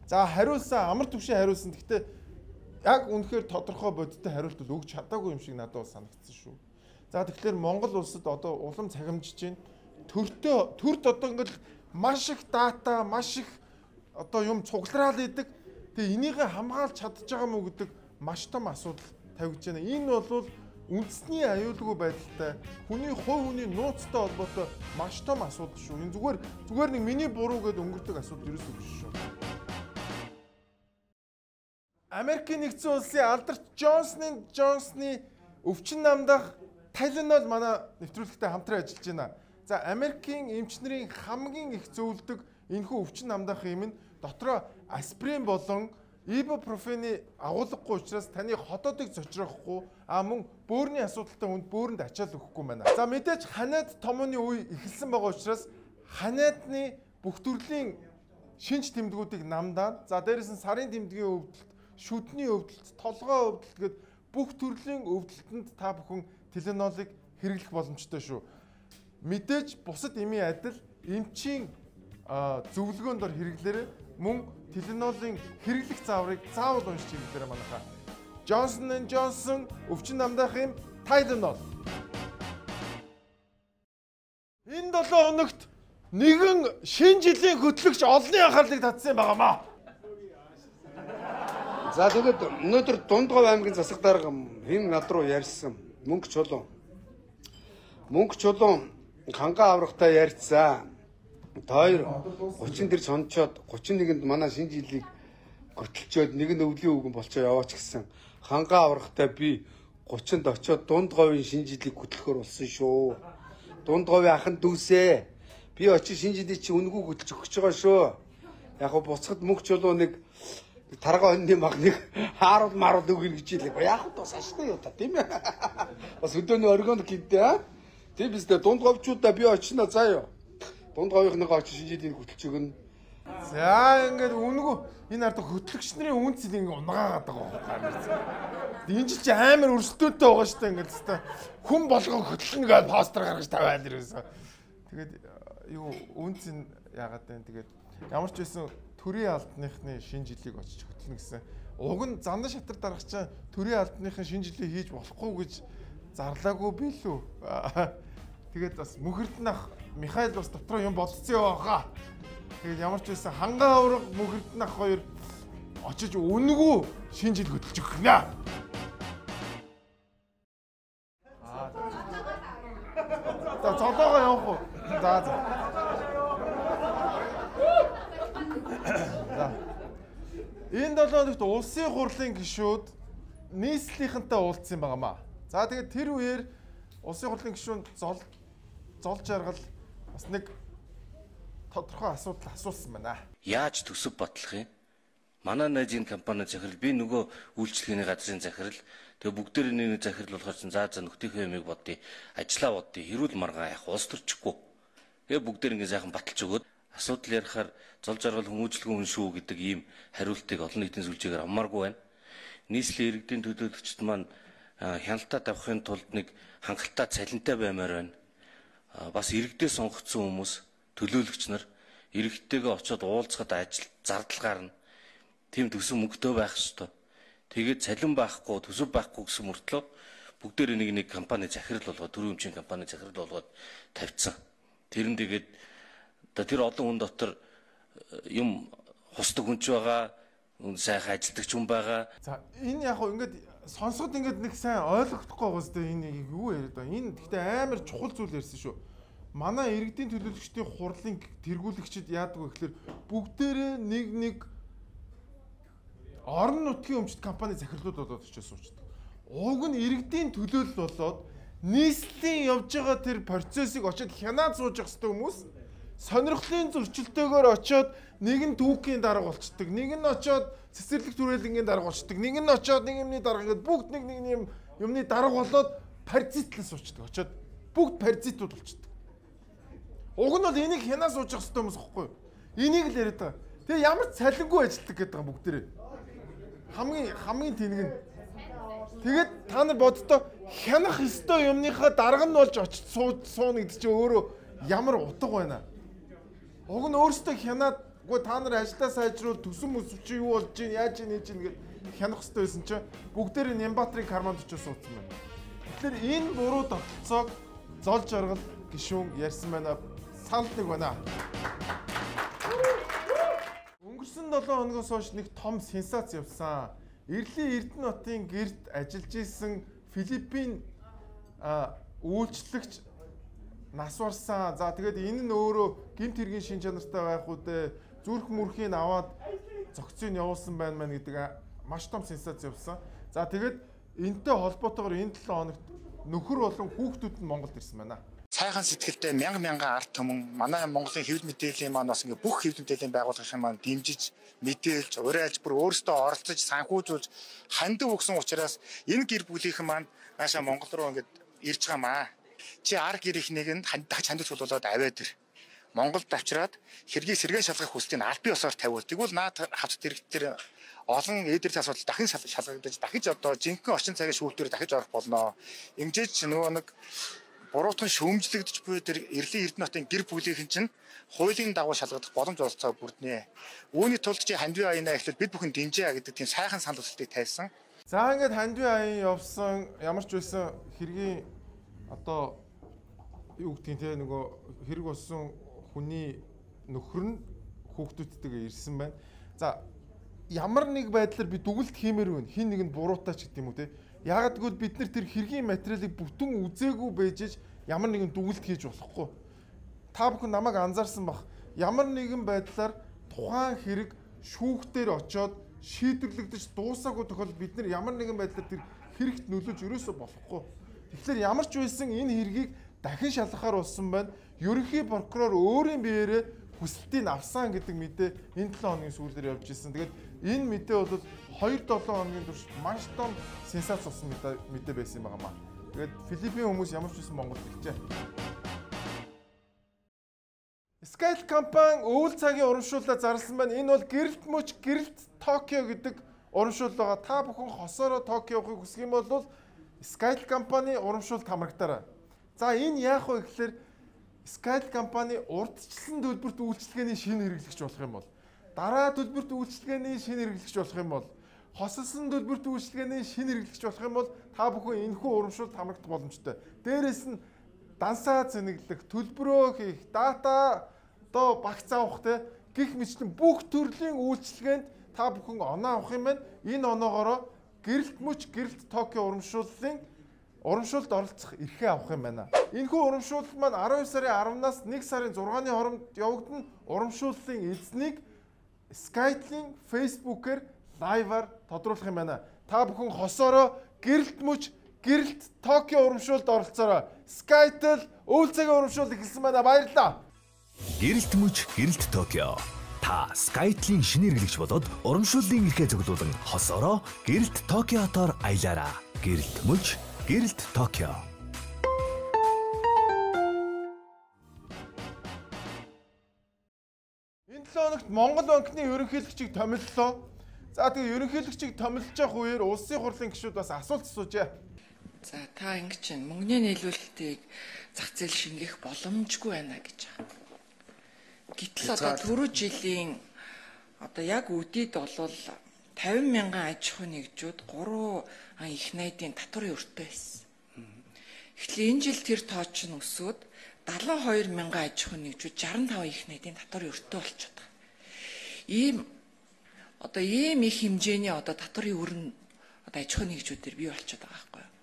За хариулсан амар түвшин хариулсан. Гэхдээ яг үнэхээр тодорхой бодиттой хариулт өгч чадаагүй юм шиг надад санагдсан шүү. За тэгэхээр Монгол улсад одоо улам цахимжиж байна. Төрд одоо ингээл маш их дата, маш их одоо юм цуглараал идэг. Тэгээ энийг хамгаалж чадж байгаа мó гэдэг маш том асуудал тавьж байна. Энэ бол үндэсний аюулгүй байдалтай хүний хувь хүний нууцтай холбоотой маш том асуудал шүү. Энэ зүгээр нэг миний буруу гэдээ өнгөрдөг асуудал ерөөсөө биш шүү. Америкийн нэгдсэн улсын алдарт Джонсны өвчин намдах Tylenol манай нэвтрүүлэгтээ хамтран ажиллаж байна. За Америкийн эмчнэрийн хамгийн их зөвлөдөг энэхүү өвчин намдах юм нь дотроо аспирин болон ибупрофены агуулгагүй учраас таны хотоодыг зочроохгүй мөн бөөрийн асуудалтай хүнд бөөрөнд ачаал өгөхгүй байна. За мэдээж ханиад томооны үе эхэлсэн байгаа учраас ханиадны бүх төрлийн шинж тэмдгүүдийг намдаад за дээрээс нь сарын тэмдгийн өвдөлт, шүдний өвдөлт, толгой өвдөлт гэд бүх төрлийн өвдөлтөнд та бүхэн Tylenol-ыг хэрэглэх боломжтой шүү. Мэдээж бусад эмийн адил эмчийн зөвлөгөөнд ор хэрэглээрэй мөн Tylenol-ын хэрэглэх зааврыг заавал уншиж хэрэглээрэй манайхаа. Johnson & Johnson өвчин намдах юм Tylenol. Энэ 7 хоногт нэгэн шинэ жилийн хөтлөгч олонний анхаарлыг татсан юм байнамаа. За тэгээд өнөөдөр Дундгов аймгийн засаг дарга хэн над руу ярьсан Мөнгө чулуун хангаа аврагтай ярьцсан. Тойр 30 дэрж хончоод 31-нд манай шинэ жилийг готолчоод нэг нь өвлийн үгэн болчоо яваач гэсэн. Хангаа аврагтай би 30-нд очоод Дундговын шинэ жилийг хөтлөхөр болсон шүү. Дундговын ахын дүүсээ. Би очиж шинэ жилийг чи үнгүү хөтлөж өгч байгаа шүү. Яг го буцахад Мөнгө чулуун нэг тарга онны мах нэг хааруул маруул өгнө гэж хэлээ. Яг го бас ашигтай юу та тийм ээ. Бас өдөөний оргонд гэдэг. Тийм биз дээ Дундговчуудаа би очино заа юу. Дундговынхныг очиж шинэ жилийг хөтлөж өгнө. За ингээд үнгүү энэ ард хөтлөгч нарын үнцэл ингээ унгаагаад байгаа. Энэ чи амар өрсөлдөөнтэй байгаа шүү дээ ингээд хэвээр хүн болгон хөтлөнө гэж постэр гаргаж тавиад ирсэн. Тэгээд юу үнц нь яагаад вэ? Тэгээд ямар ч байсан төрийн албаныхны шинэ жилийг очиж хөтлөнө гэсэн. Уг нь зандан шатар дарагч төрийн албаныхын шинэ жилийг хийж болохгүй гэж зарлаагүй билүү. Тэгээд бас Мөхөрдөн ах Михаил бас дотроо юм болцсон яваа. Тэгээд ямар ч байсан хангаа авраг Мөхөрдөн ах хоёр очиж үнгүү шинэ жил хөтлөж өгөх нэ. За цолоогоо явах уу? За. Энэ 7 хоногт улсын хурлын гишүүд нийслэлийнхэнтэй уулзсан байгаамаа. За тэгээд тэр үеэр улсын хурлын гишүүн зол жаргал бас нэг тодорхой асуудал асуусан байна. Яаж төсөв бодлох юм? Манай найзын компани захирал би нөгөө үйлчлэгээний газрын захирал тэгээ бүгдээрээ нэг захирал болохоор чинь за нөхдийнхөө юмыг бодъё. Ажлаа бодъё. Хэрүүл маргаа яах уус төрчихгүй. Тэгээ бүгдээр ингэ сайхан баталж өгөөд асуудал ярихаар зол жаргал хүмүүжлэгэн хүн шүү гэдэг ийм хариултыг олон нийтийн сүлжээгээр аммааргүй байна. Нийслэлийн иргэдийн төлөөлөгчд маань хяналтаа тавихын тулд нэг хангалттай цалинтай баймаар байна. Бас иргэдээ сонгогдсон хүмүүс төлөөлөгч нар иргэдтэйгээ очиод уулзахад ажил зардал гарна. Тийм төсөв мөнгөтэй байх ёстой. Тэгээд цалин байхгүй, төсөв байхгүй гэсэн мөртлөө бүгдээр нэг компани захирал болгоод төрийн өмчийн компани захирал болгоод тавьсан. Тэр нь тэгээд тэр олон хүн дотор юм хусдаг хүнч байгаа, сайхан ажилтгч хүн байгаа. За энэ яг хөө ингээд сонсоход ингээд нэг сайн ойлгохдохгүй байгаа зү энэ юу яриад байгаа. Энэ гэхдээ амар чухал зүйл ярьсан шүү. Манай иргэдийн төлөөлөгчдийн хурлын тэргүүлэгчид яадаг вэ гэхээр бүгдээрээ нэг орон нутгийн өмчт компани захирлууд болоод очиж суучдаг. Уг нь иргэдийн төлөөлөл болоод нийслэлийн явж байгаа тэр процессыг очиод хянаад сууж явах хэрэгтэй хүмүүс сонирхлын зөрчилдөөгөөр очиод нэг нь түүхийн дарга болчдөг, нэг нь очиод цэцэрлэг түрээлэнгийн дарга болчдөг, нэг нь очиод нэг юмны дарга ингээд бүгд нэг юм юмны дарга болоод паразитлан суучдаг. Очиод бүгд паразитууд болчдөг. Уг нь бол энийг хянаа сууж явах хэрэгтэй хүмүүс гэхгүй юу? Энийг л яриад байгаа. Тэгээ ямар ч цалингүй ажилтдаг гэдэг байгаа бүгдээрээ. Хамгийн тэнэг нь. Тэгээд та нар боддоо хянах ёстой юмныхаа дарга нь болж очиж сууна гэдэг чинь өөрөө ямар утга байна. Уг нь өөрөөсөө хянаад үгүй та нар ажлаа сайжруул төсөн өсвч чи юу болж чинь яаж хийж чинь гэж хянах ёстой байсан чинь бүгдээрээ Нямбатрын карманд очиж суудсан байна. Тэгэхээр энэ буруу тогтолцоог зол жаргал гишүүн ярьсан байна. Санал нэг байна. Өнгөрсөн 7 хоногоос хойш нэг том сенсац явсан. Эрлийн Эрдэнэтийн гэрт ажиллаж исэн Филиппин үйлчлэгч нас барсан. За тэгээд энэ нь өөрөө гэмт хэргийн шин чанартай байх үү дээ. Зүрх мөрхийг аваад зохицыг явуулсан байна мэн гэдэг маш том сенсац явсан. За тэгээд энэтэй холбоотойгоор энэ 7 хоногт нөхөр болон хүүхдүүд нь Монголд ирсэн байна. Сайхан сэтгэлтэй мянган ард түмэн манай Монголын хэвлэл мэдээллийн маань бас ингээ бүх хэвлэл мэдээллийн байгууллагын маань дэмжиж мэдээлж уриалж бүр өөрсдөө оролцож санхүүжүүлж хандив өгсөн учраас энэ гэр бүлийнхэн маань наашаа Монгол руу ингээд ирж байгаамаа. Чи ар гэрийнхнийг нь дахиж хандивч болоод аваад ир. Монголд авчираад хэргийг сэргээ шалгах хүслийг албан ёсоор тавиул. Тэгвэл наад хавцад иргэдээр олон эдэрт асуудал дахин шалгагдаж дахиж одоо жинхэнэ орчин цагийн шүүлтүүрээр дахиж орох болно. Ингэжээч нөгөө нэг буруутан шүүмжлэгдэж буй тэр Эрлийн Эрдэнэтийн гэр бүлийнхэн чинь хуулийн дагуу шалгагдах боломж олцоо бүрднэ. Үүний тулд чи хандив аяна ихлээр бид бүхэн дэмжээ гэдэг тийм сайхан санал хүсэлтийг тавьсан. За ингээд хандив аян явсан ямар ч байсан хэргийн одоо юу гэдгийг те нөгөө хэрэг болсон хүний нөхөр нь хүүхдүүдтэйгээ ирсэн байна. За ямар нэг байдлаар би дүгэлт хиймээр байна. Хин нэгэнд буруутаач гэдэг юм уу те. Яагаад гэвэл бид нар тэр хэргийн материалыг бүтэн үзээгүй байжж ямар нэгэн дүгэлт хийж болохгүй. Та бүхэн намайг анзаарсан бах. Ямар нэгэн байдлаар тухайн хэрэг шүүхтэр очоод шийдвэрлэгдэж дуусаагүй тохиолдолд бид нар ямар нэгэн байдлаар тэр хэрэгт нөлөөж өрөөсөө болохгүй. Тэгэхээр ямар ч байсан энэ хэргийг дахин шалгахаар болсон байна. Ерөнхий прокурор өөрийн биеэрээ хүсэлтийг авсан гэдэг мэдээ энэ 7 хоногийн сүүлээр явж ирсэн. Тэгээд энэ мэдээ бол 2-7 хоногийн турш маш том сенсац болсон мэдээ байсан юм байна. Тэгээд Филиппин хүмүүс ямар ч байсан Монголд иржээ. Skype компани өвөл цагийн урамшууллаа зарласан байна. Энэ бол гэрэлт мөч гэрэлт Токио гэдэг урамшуул байгаа. Та бүхэн хосоороо Токио явахыг хүсэх юм бол Skype компани урамшуулт хамрагдаарай. За энэ яах вэ гэхээр Skype компани урдчлсан төлбөрт үйлчилгээний шинэ хэрэглэгч болох юм бол, дараа төлбөрт үйлчилгээний шинэ хэрэглэгч болох юм бол, хосолсон төлбөрт үйлчилгээний шинэ хэрэглэгч болох юм бол та бүхэн энэхүү урамшуулт хамрагдах боломжтой. Дээрээс нь дансаа зэнэглэх, төлбөрөө хийх, дата одоо багц авах гэх мэтлэн бүх төрлийн үйлчилгээнд та бүхэн оноо авах юм байна. Энэ оноогоороо гэрэлт мөч гэрэлт Токио урамшуулд оролцох эрхээ авах юм байна. Энэхүү урамшуулт маань 12 сарын 10-наас 1 сарын 6-ны хооронд явагдана. Урамшууллын эзнийг Skype-ийн Facebook-ээр лайваар тодруулах юм байна. Та бүхэн хосоороо гэрэлт мөч гэрэлт Токио урамшуулд оролцоорой. Skype-tel өвөл цагийн урамшуул эхэлсэн байна. Баярлалаа. Гэрэлт мөч гэрэлт Токио. Та Skype-ийн шинэ хэрэглэгч болоод урамшууллын эрхээ цуглуулан хосоороо гэрэлт Токиотоор аялаарай. Гэрэлт мөч гэрэлт Токио. Энэ 7 хоногт Монгол банкны ерөнхийлөгчийг томиллоо. За тэгээ ерөнхийлөгчийг томилж явах үеэр улсын хурлын гишүүд бас асуулт асуужээ. За та ингэ чинь мөнгөний нийлүүлэлтийг зах зээл шингээх боломжгүй байна гэж байна. Гэтэл одоо түрүү жилийн одоо яг үдийд бол 50 мянган аж ахуй нэгжүүд 3 их найдын татварын өртөө байсан. Эхлээ энэ жил тэр тоо чинь өсөөд 72 мянган аж ахуй нэгжүүд 65 их найдын татварын өртөө болчиход байгаа. Ийм их хэмжээний одоо татварын өрн одоо аж ахуй нэгжүүдээр бий болчиход байгаа байхгүй юу?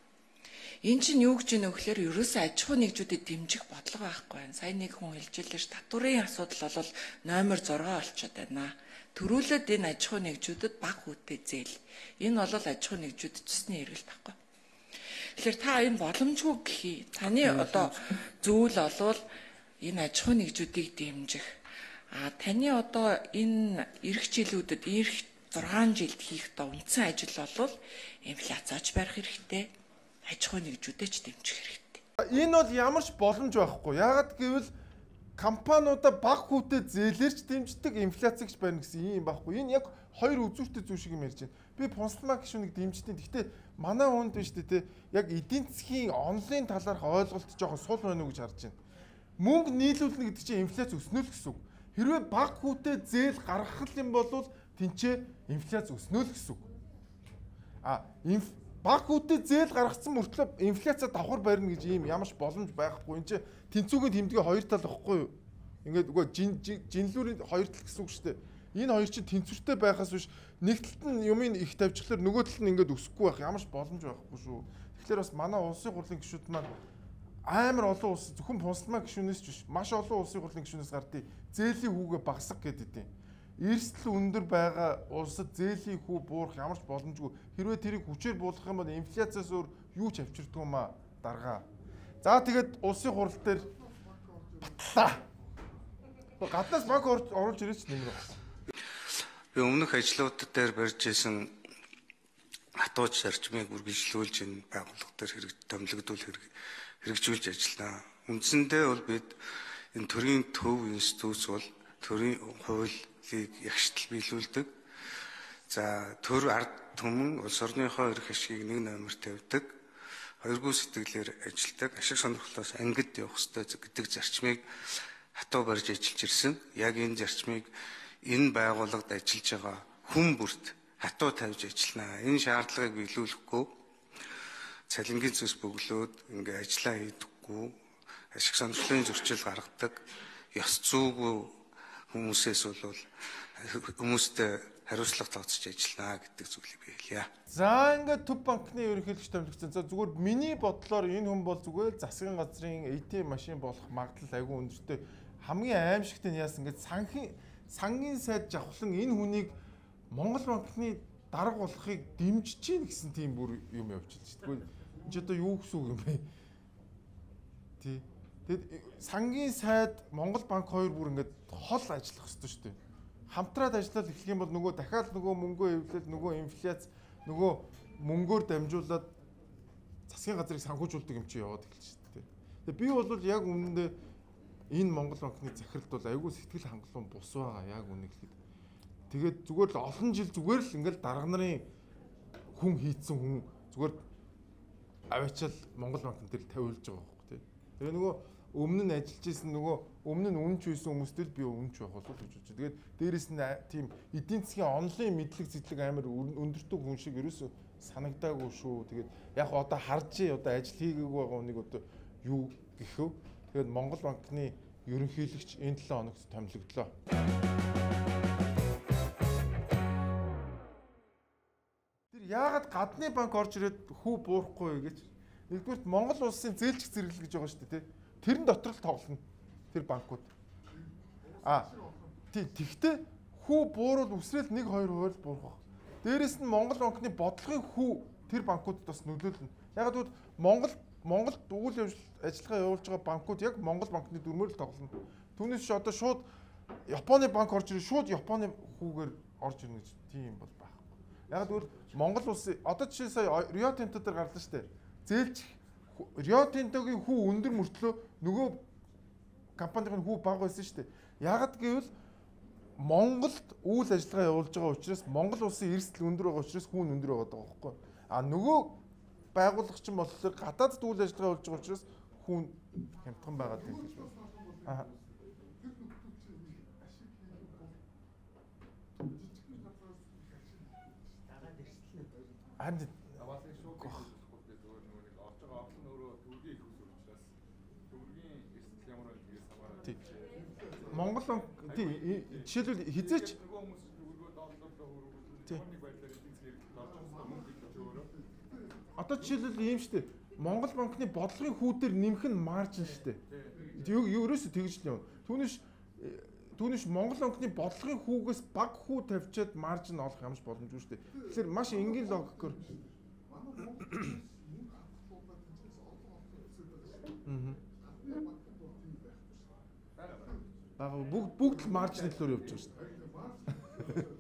Энэ чинь юу гэж байна вэ гэхээр ерөөсөө аж ахуй нэгжүүдэд дэмжих бодлого байхгүй байна. Сайн нэг хүн хэлжэлж татварын асуудал бол номер 6 болчиход байна. Төрүүлээд энэ аж ахуй нэгжүүдэд бага хүүтэй зээл. Энэ бол аж ахуй нэгжүүдэд цусны эргэлт байхгүй. Тэгэхээр та энэ боломжгүй гэхий. Таны одоо зүйл олвол энэ аж ахуй нэгжүүдийг дэмжих. Таны одоо энэ эх жилүүдэд эх 6 жилд хийх одоо үндсэн ажил бол инфляцаач барих хэрэгтэй. Аж ахуй нэгжүүдээ ч дэмжих хэрэгтэй. Энэ бол ямар ч боломж байхгүй. Яагаад гэвэл компаниудаа бага хүүтэй зээлэрч дэмждэг, инфляцигч барина гэсэн юм байхгүй. Энэ яг хоёр үзүүртэй зүйл шиг юм ярьж байна. Би Пунсалмаа гишүүнийг дэмждэг. Гэхдээ манай хүнд биш те яг эдийн засгийн онлын талаарх ойлголт жоохон сул байна уу гэж харж байна. Мөнгө нийлүүлнэ гэдэг чинь инфляц өснө л гэсэн үг. Хэрвээ бага хүүтэй зээл гаргах юм бол тэнцээ инфляц өснө л гэсэн үг. Бага хүүтэй зээл гаргацсан мөртлөө инфляцаа давхар барина гэж ийм ямар ч боломж байхгүй. Энд чинь тэнцүүгийн тэмдгийн хоёр тал واخгүй юу? Ингээд үгүй жинлүүрийн хоёр тал гэсэн үг шүү дээ. Энэ хоёр чинь тэнцвэртэй байхаас биш нэг талд нь юмыг их тавьчихлаар нөгөө талд нь ингээд өсөхгүй байх ямар ч боломж байхгүй шүү. Тэгэхээр бас манай улсын хурлын гишүүд маань амар олон улс зөвхөн Пунсалмаа гишүүнээс ч биш маш олон улсын хурлын гишүүнээс гардыг зээлийн хүүгээ багасгах гэдэг юм. Эрсдэл өндөр байгаа улсад зээлийн хүү буурах ямар ч боломжгүй. Хэрвээ тэрийг хүчээр буулгах юм бол инфляциас өөр юу ч авчирдаг юм аа даргаа. За тэгээд улсын хурал дээр батлаа. Гаднаас банк оруулж ирээч нэмэр байна. Би өмнөх ажлууд дээр барьж исэн хатууч зарчмыг үргэлжлүүлж энэ байгууллага дээр хэрэгжүүлж ажиллана. Үндсэндээ бол бид энэ төрийн төв институт бол төрийн хуулийг ягштал биелүүлдэг. За төр ард түмэн улс орныхоо эрх ашгийг нэг номер тавьдаг. Хоёргүй сэтгэлээр ажилладаг. Ашиг сонирхлоос ангид явах ёстой гэдэг зарчмыг хатуу барьж ажиллаж ирсэн. Яг энэ зарчмыг энэ байгууллагад ажиллаж байгаа хүн бүрт хатуу тавьж ажиллана. Энэ шаардлагыг биелүүлэхгүй цалингийн зүс бөглөөд ингээ ажиллаа хийдэггүй, ашиг сонирхлын зөрчил гаргадаг, ёс зүйгүй хүмүүсээс бол хүмүүстэй хариуцлага тооцож ажиллана гэдэг зүйлийг би хэлье. За ингээд Төв банкны ерөнхийлөгч томилгцэн. За зүгээр миний бодлоор энэ хүн бол зүгээр засгийн газрын ATM машин болох магадлал айгүй өндөртэй. Хамгийн аимшигтай нь яасан ингээд сангийн сайд жавхлан энэ хүнийг Монгол банкны дарга болохыг дэмжиж чинь гэсэн тийм бүр юм явуулчихлаа шүү дээ. Энд ч одоо юу гэсэн үг юм бэ? Тий. Тэгэд сангийн сайд Монгол банк хоёр бүр ингээд хол ажиллах хэрэгтэй шүү дээ. Хамтраад ажиллаад эхлэх юм бол нөгөө дахиад нөгөө мөнгөө эвлэл, нөгөө инфляц, нөгөө мөнгөөр дамжуулаад засгийн газрыг санхүүжүүлдэг юм чи яваад эхэлж шүү дээ. Тэгээ би бол яг үнэндээ энэ Монгол банкны захиралд бол айгүй сэтгэл хангалуун бус байгаа яг үнэхээр. Тэгээд зүгээр л олон жил зүгээр л ингээл дарга нарын хүн хийцэн хүн зүгээр аваачаал Монгол банкн дээр тавиулж байгаа байхгүй тий. Тэгээ нөгөө өмнө нь ажиллаж исэн нөгөө өмнө нь үнэнч байсан хүмүүстэй л би үнэнч байх болов гэж бодож. Тэгээд дээрэс нь тийм эдийн засгийн онлын мэдлэг зэтлэг амар өндөртөг хүн шиг ерөөсө санагдаагүй шүү. Тэгээд яг одоо харж одоо ажил хийгээгүй байгаа хүнийг одоо юу гэхв. Тэгээд Монгол банкны ерөнхийлөгч энэ 7 хоногт томилогдлоо. Тэр яагаад гадны банк орж ирээд хүү буурахгүй вэ гэж. Нэгдүгээр Монгол улсын зээлчих зэрэглэл гэж байгаа шүү дээ, тий. Тэрэн дотор л тоглоно тэр банкуд. Тэгтээ хүү буурал үсрээл 1-2% буурах. Дээрээс нь Монгол банкны бодлогын хүү тэр банкудад бас нөлөөлнө. Яг л Монголд үйл ажиллагаа явуулж байгаа банкуд яг Монгол банкны дүрмээр л тоглоно. Түүнээс ч одоо шууд Японы банк орж ирээ шууд Японы хүүгээр орж ирнэ гэж тийм бол байхгүй. Яг л Монгол улсын одоо жишээ сая Rio Tinto дээр гарлаа шүү дээ. Зээлчих Rio Tinto-гийн хүү өндөр мөртлөө нөгөө компанийн хүү бага байсан шүү дээ. Яагад гэвэл Монголд үйл ажиллагаа явуулж байгаа учраас Монгол улсын эрсдэл өндөр байгаа учраас хүү нь өндөр байгаа байхгүй. Нөгөө байгууллагч нь болохоор гадаадд үйл ажиллагаа явуулж байгаа учраас хүү хямдхан байгаа юм гэж байна. Монгол банк жишээлбэл хизээч одоо жишээлбэл ийм шүү дээ. Монгол банкны бодлогын хүүдээр нэмэх нь маржин шүү дээ. Ерөөсөө тэгж л юм. Түүнээс Монгол банкны бодлогын хүүгээс баг хүү тавьчаад маржин олох ямарч боломжгүй шүү дээ. Тэгэхээр маш энгийн логикоор бүгд л маржны төлөөр явж байгаа шүү дээ.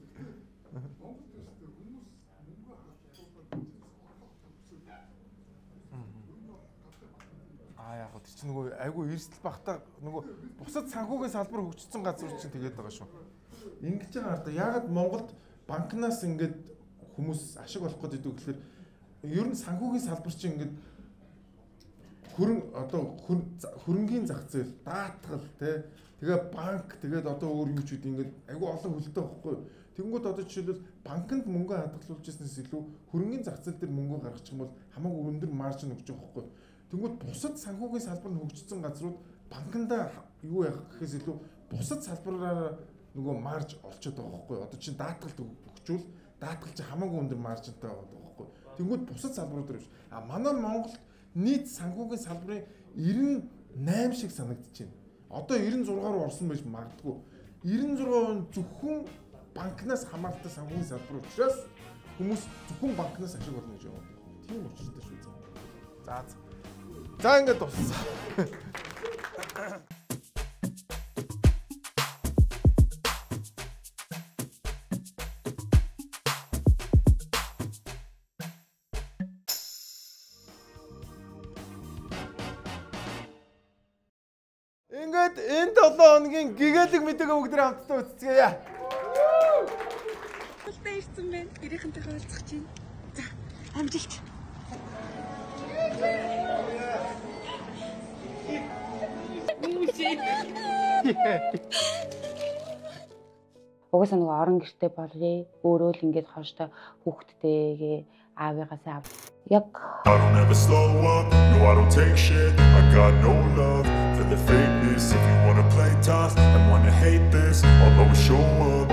Яг тэр чинь нөгөө айгүй эрсдэл багтаа нөгөө бусад санхүүгийн салбар хөгжсөн газар чинь тэгээд байгаа шүү. Ингэж байгаа одоо ягаад Монголд банкнаас ингээд хүмүүс ашиг олох гэдэг гэхээр ер нь санхүүгийн салбар чинь ингээд хөрөнгийн зах зээл, даатгал тэгээ банк тэгээд одоо өөр юу ч үгүй ингээд айгүй олон хөлтэй байхгүй. Тэнгүүд одоо жишээлбэл банкнд мөнгө хадгалуулж ирснээс илүү хөрөнгийн зах зээл дээр мөнгө гаргачих юм бол хамаагүй өндөр маржин өгч байгаа байхгүй. Тэнгүүд бусад санхүүгийн салбар нь хөгжсөн газрууд банкндаа юу яах гэхээс илүү бусад салбараараа нөгөө марж олцоод байгаа байхгүй. Одоо чинь даатгалд өгчүүл даатгал чинь хамаагүй өндөр маржинтай байгаа байхгүй. Тэнгүүд бусад салбарууд дээр манай Монголд нийт санхүүгийн салбарын 98 шиг санагдаж байна. Одоо 96 руу орсон байж магадгүй. 96% зөвхөн банкнаас хамааралтай санхүүгийн салбар учраас хүмүүс зөвхөн банкнаас ашиг олно гэж байгаа. Тийм учраас шүү. За ингээд дууссан. Ингээд энэ 7 хоногийн гэгээлэг мэдээг бүгдээ хамтдаа үцгэе. Тултай ирсэн байна. Гэрийнхэнтэй уулзах чинь. За, амжилт. Угаасаа нөгөө орон гэртээ болъё. Өөрөө л ингээд хооштой хүүхдтэйгээ аавыгаас ав. Яг I don't ever slow up. No, I don't take shit. I got no love for the fakeness. If you wanna play tough and wanna hate this, I'll always show up.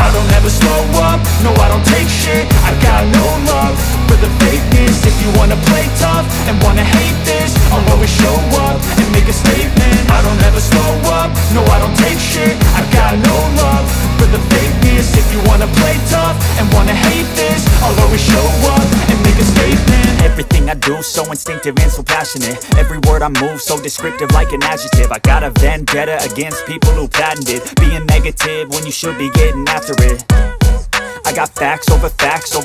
I don't ever slow up, no I don't take shit. I got no love for the fakeness. If you wanna play tough and wanna hate this, I'll always show up and make a statement. I don't ever slow up, no I don't take shit. I got no love for the fakeness. If you wanna play tough and wanna hate this, I'll always show up and make a statement. Everything I do so instinctive and so passionate. Every word I move so descriptive like an adjective. I got a vendetta against people who patented being negative when you should be getting after it. I got facts over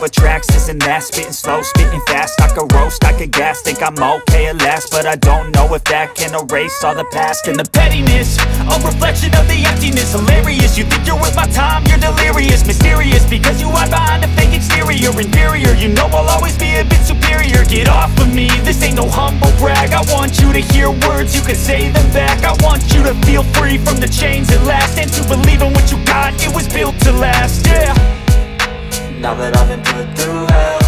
tracks, this and that. Spitting slow, spitting fast. I could roast, I could gas. Think I'm okay at last, but I don't know if that can erase all the past. And the pettiness, a reflection of the emptiness. Hilarious, you think you're worth my time, you're delirious. Mysterious, because you hide behind a fake exterior. Inferior, you know I'll always be a bit superior. Get off of me, this ain't no humble brag. I want you to hear words, you can say them back. I want you to feel free from the chains at last, and to believe in what you got, it was built to last, yeah. Now that I've been put through hell,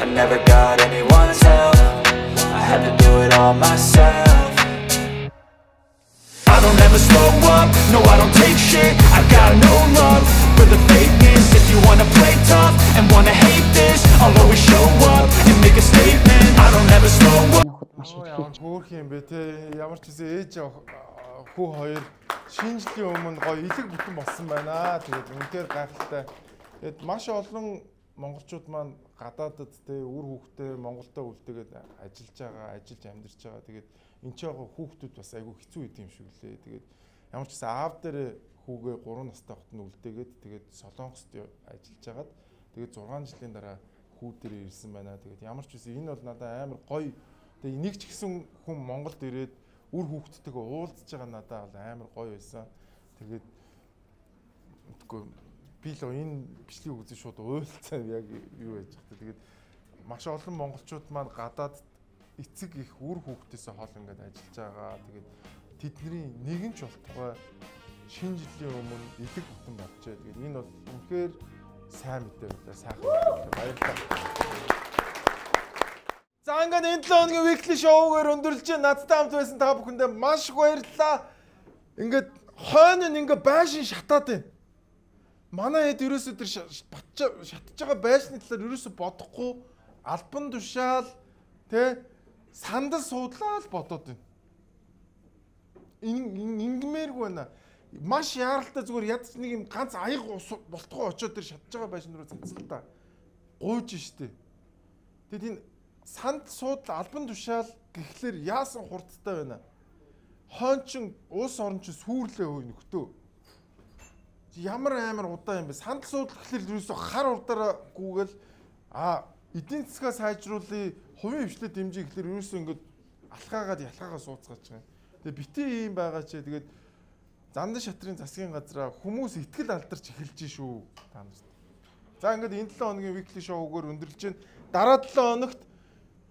I never got anyone's help. I had to do it all myself. I don't ever slow up, no I don't take shit. I got no love for the fakeness. If you wanna play tough and wanna hate this, I'll always show up and make a statement. I don't ever slow up. Хөөх юм бэ те. Ямар ч үсэн ээж хүү хоёр шинэ жилийн өмнө гоё илэг бүтэн болсон байна. Тэгээд үнээр гайхалтай. Тэгэд маш олон монголчууд маань гадаадд те үр хүүхдээ Монголдо үлдээгээд ажиллаж амьдарч байгаа. Тэгээд энэ ч яг хүүхдүүд бас айгүй хэцүү идэм шиг лээ. Тэгээд ямар ч гэсэн аав дээр хүүгээ 3 настай хот нь үлдээгээд тэгээд Солонгост ажиллаж агаад тэгээд 6 жилийн дараа хүү дээр ирсэн байна. Тэгээд ямар ч үсэн энэ бол надад амар гоё. Тэгээд нэг ч гэсэн хүн Монголд ирээд үр хүүхдтэйгээ уулзж байгаа надад бол амар гоё байсан. Тэгээд үгүй би л энэ бичлэг үзэн шууд уйлцсан яг юу яаж байгаа. Тэгээд маш олон монголчууд маань гадаад эцэг их үр хүүхдээсээ хоол ингээд ажиллаж байгаа. Тэгээд тэдний нэгэн ч болтугай шинэ жилийн өмнө илэг бүтэн болчээ. Тэгээд энэ бол үнэхээр сайн мэдээ байлаа. Сайхан мэдээ. Баярлалаа. За ингээд энэ 7 хоногийн weekly show-гээр өндөрлж надтай хамт байсан та бүхэндээ маш их баярлалаа. Ингээд хойно ингээд байшин шатаад байна. Манай хэд ерөөсөө тэр шатж байгаа байшны талаар ерөөсөө бодохгүй албан тушаал тэ сандал суудлаа л бодоод байна. Ингмээргүй байна. Маш яаралтай зүгээр ядч нэг юм ганц аяг болтгоо очоод тэр шатж байгаа байшин руу цэцэл та. Гуйж штэ. Тэгэд энэ санд суудлаа албан тушаал гэхлээр яасан хурдтай байна. Хойнчин уус орон чи сүрлээ хөө нөхдөө. Ямар амар удаа юм бэ? Сандал суудлах гэхлээр ерөөсө хар урдаараа гүгэл эдийн засгаа сайжруулъя, хувийн хвшлээ дэмжиж гэхлээр ерөөсө ингээд алхаагаад ялхаагаа сууцгаач байгаа. Тэгээ битээ ийм байгаа ч тэгээд Зандан шатрын засгийн газраа хүмүүс итгэл алдарч эхэлж шүү та нарт. За ингээд энэ 7 хоногийн weekly show-гээр өндөрлж байна. Дараа 7 хоногт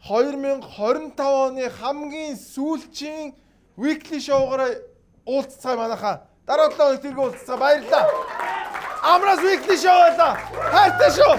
2025 оны хамгийн сүүлчийн weekly show-гаараа уулзцаа манайхаа. Дараа 7 хоногт тэргээ уулзцаа баярлалаа. Амраас weekly show байлаа. Хайртай шүү.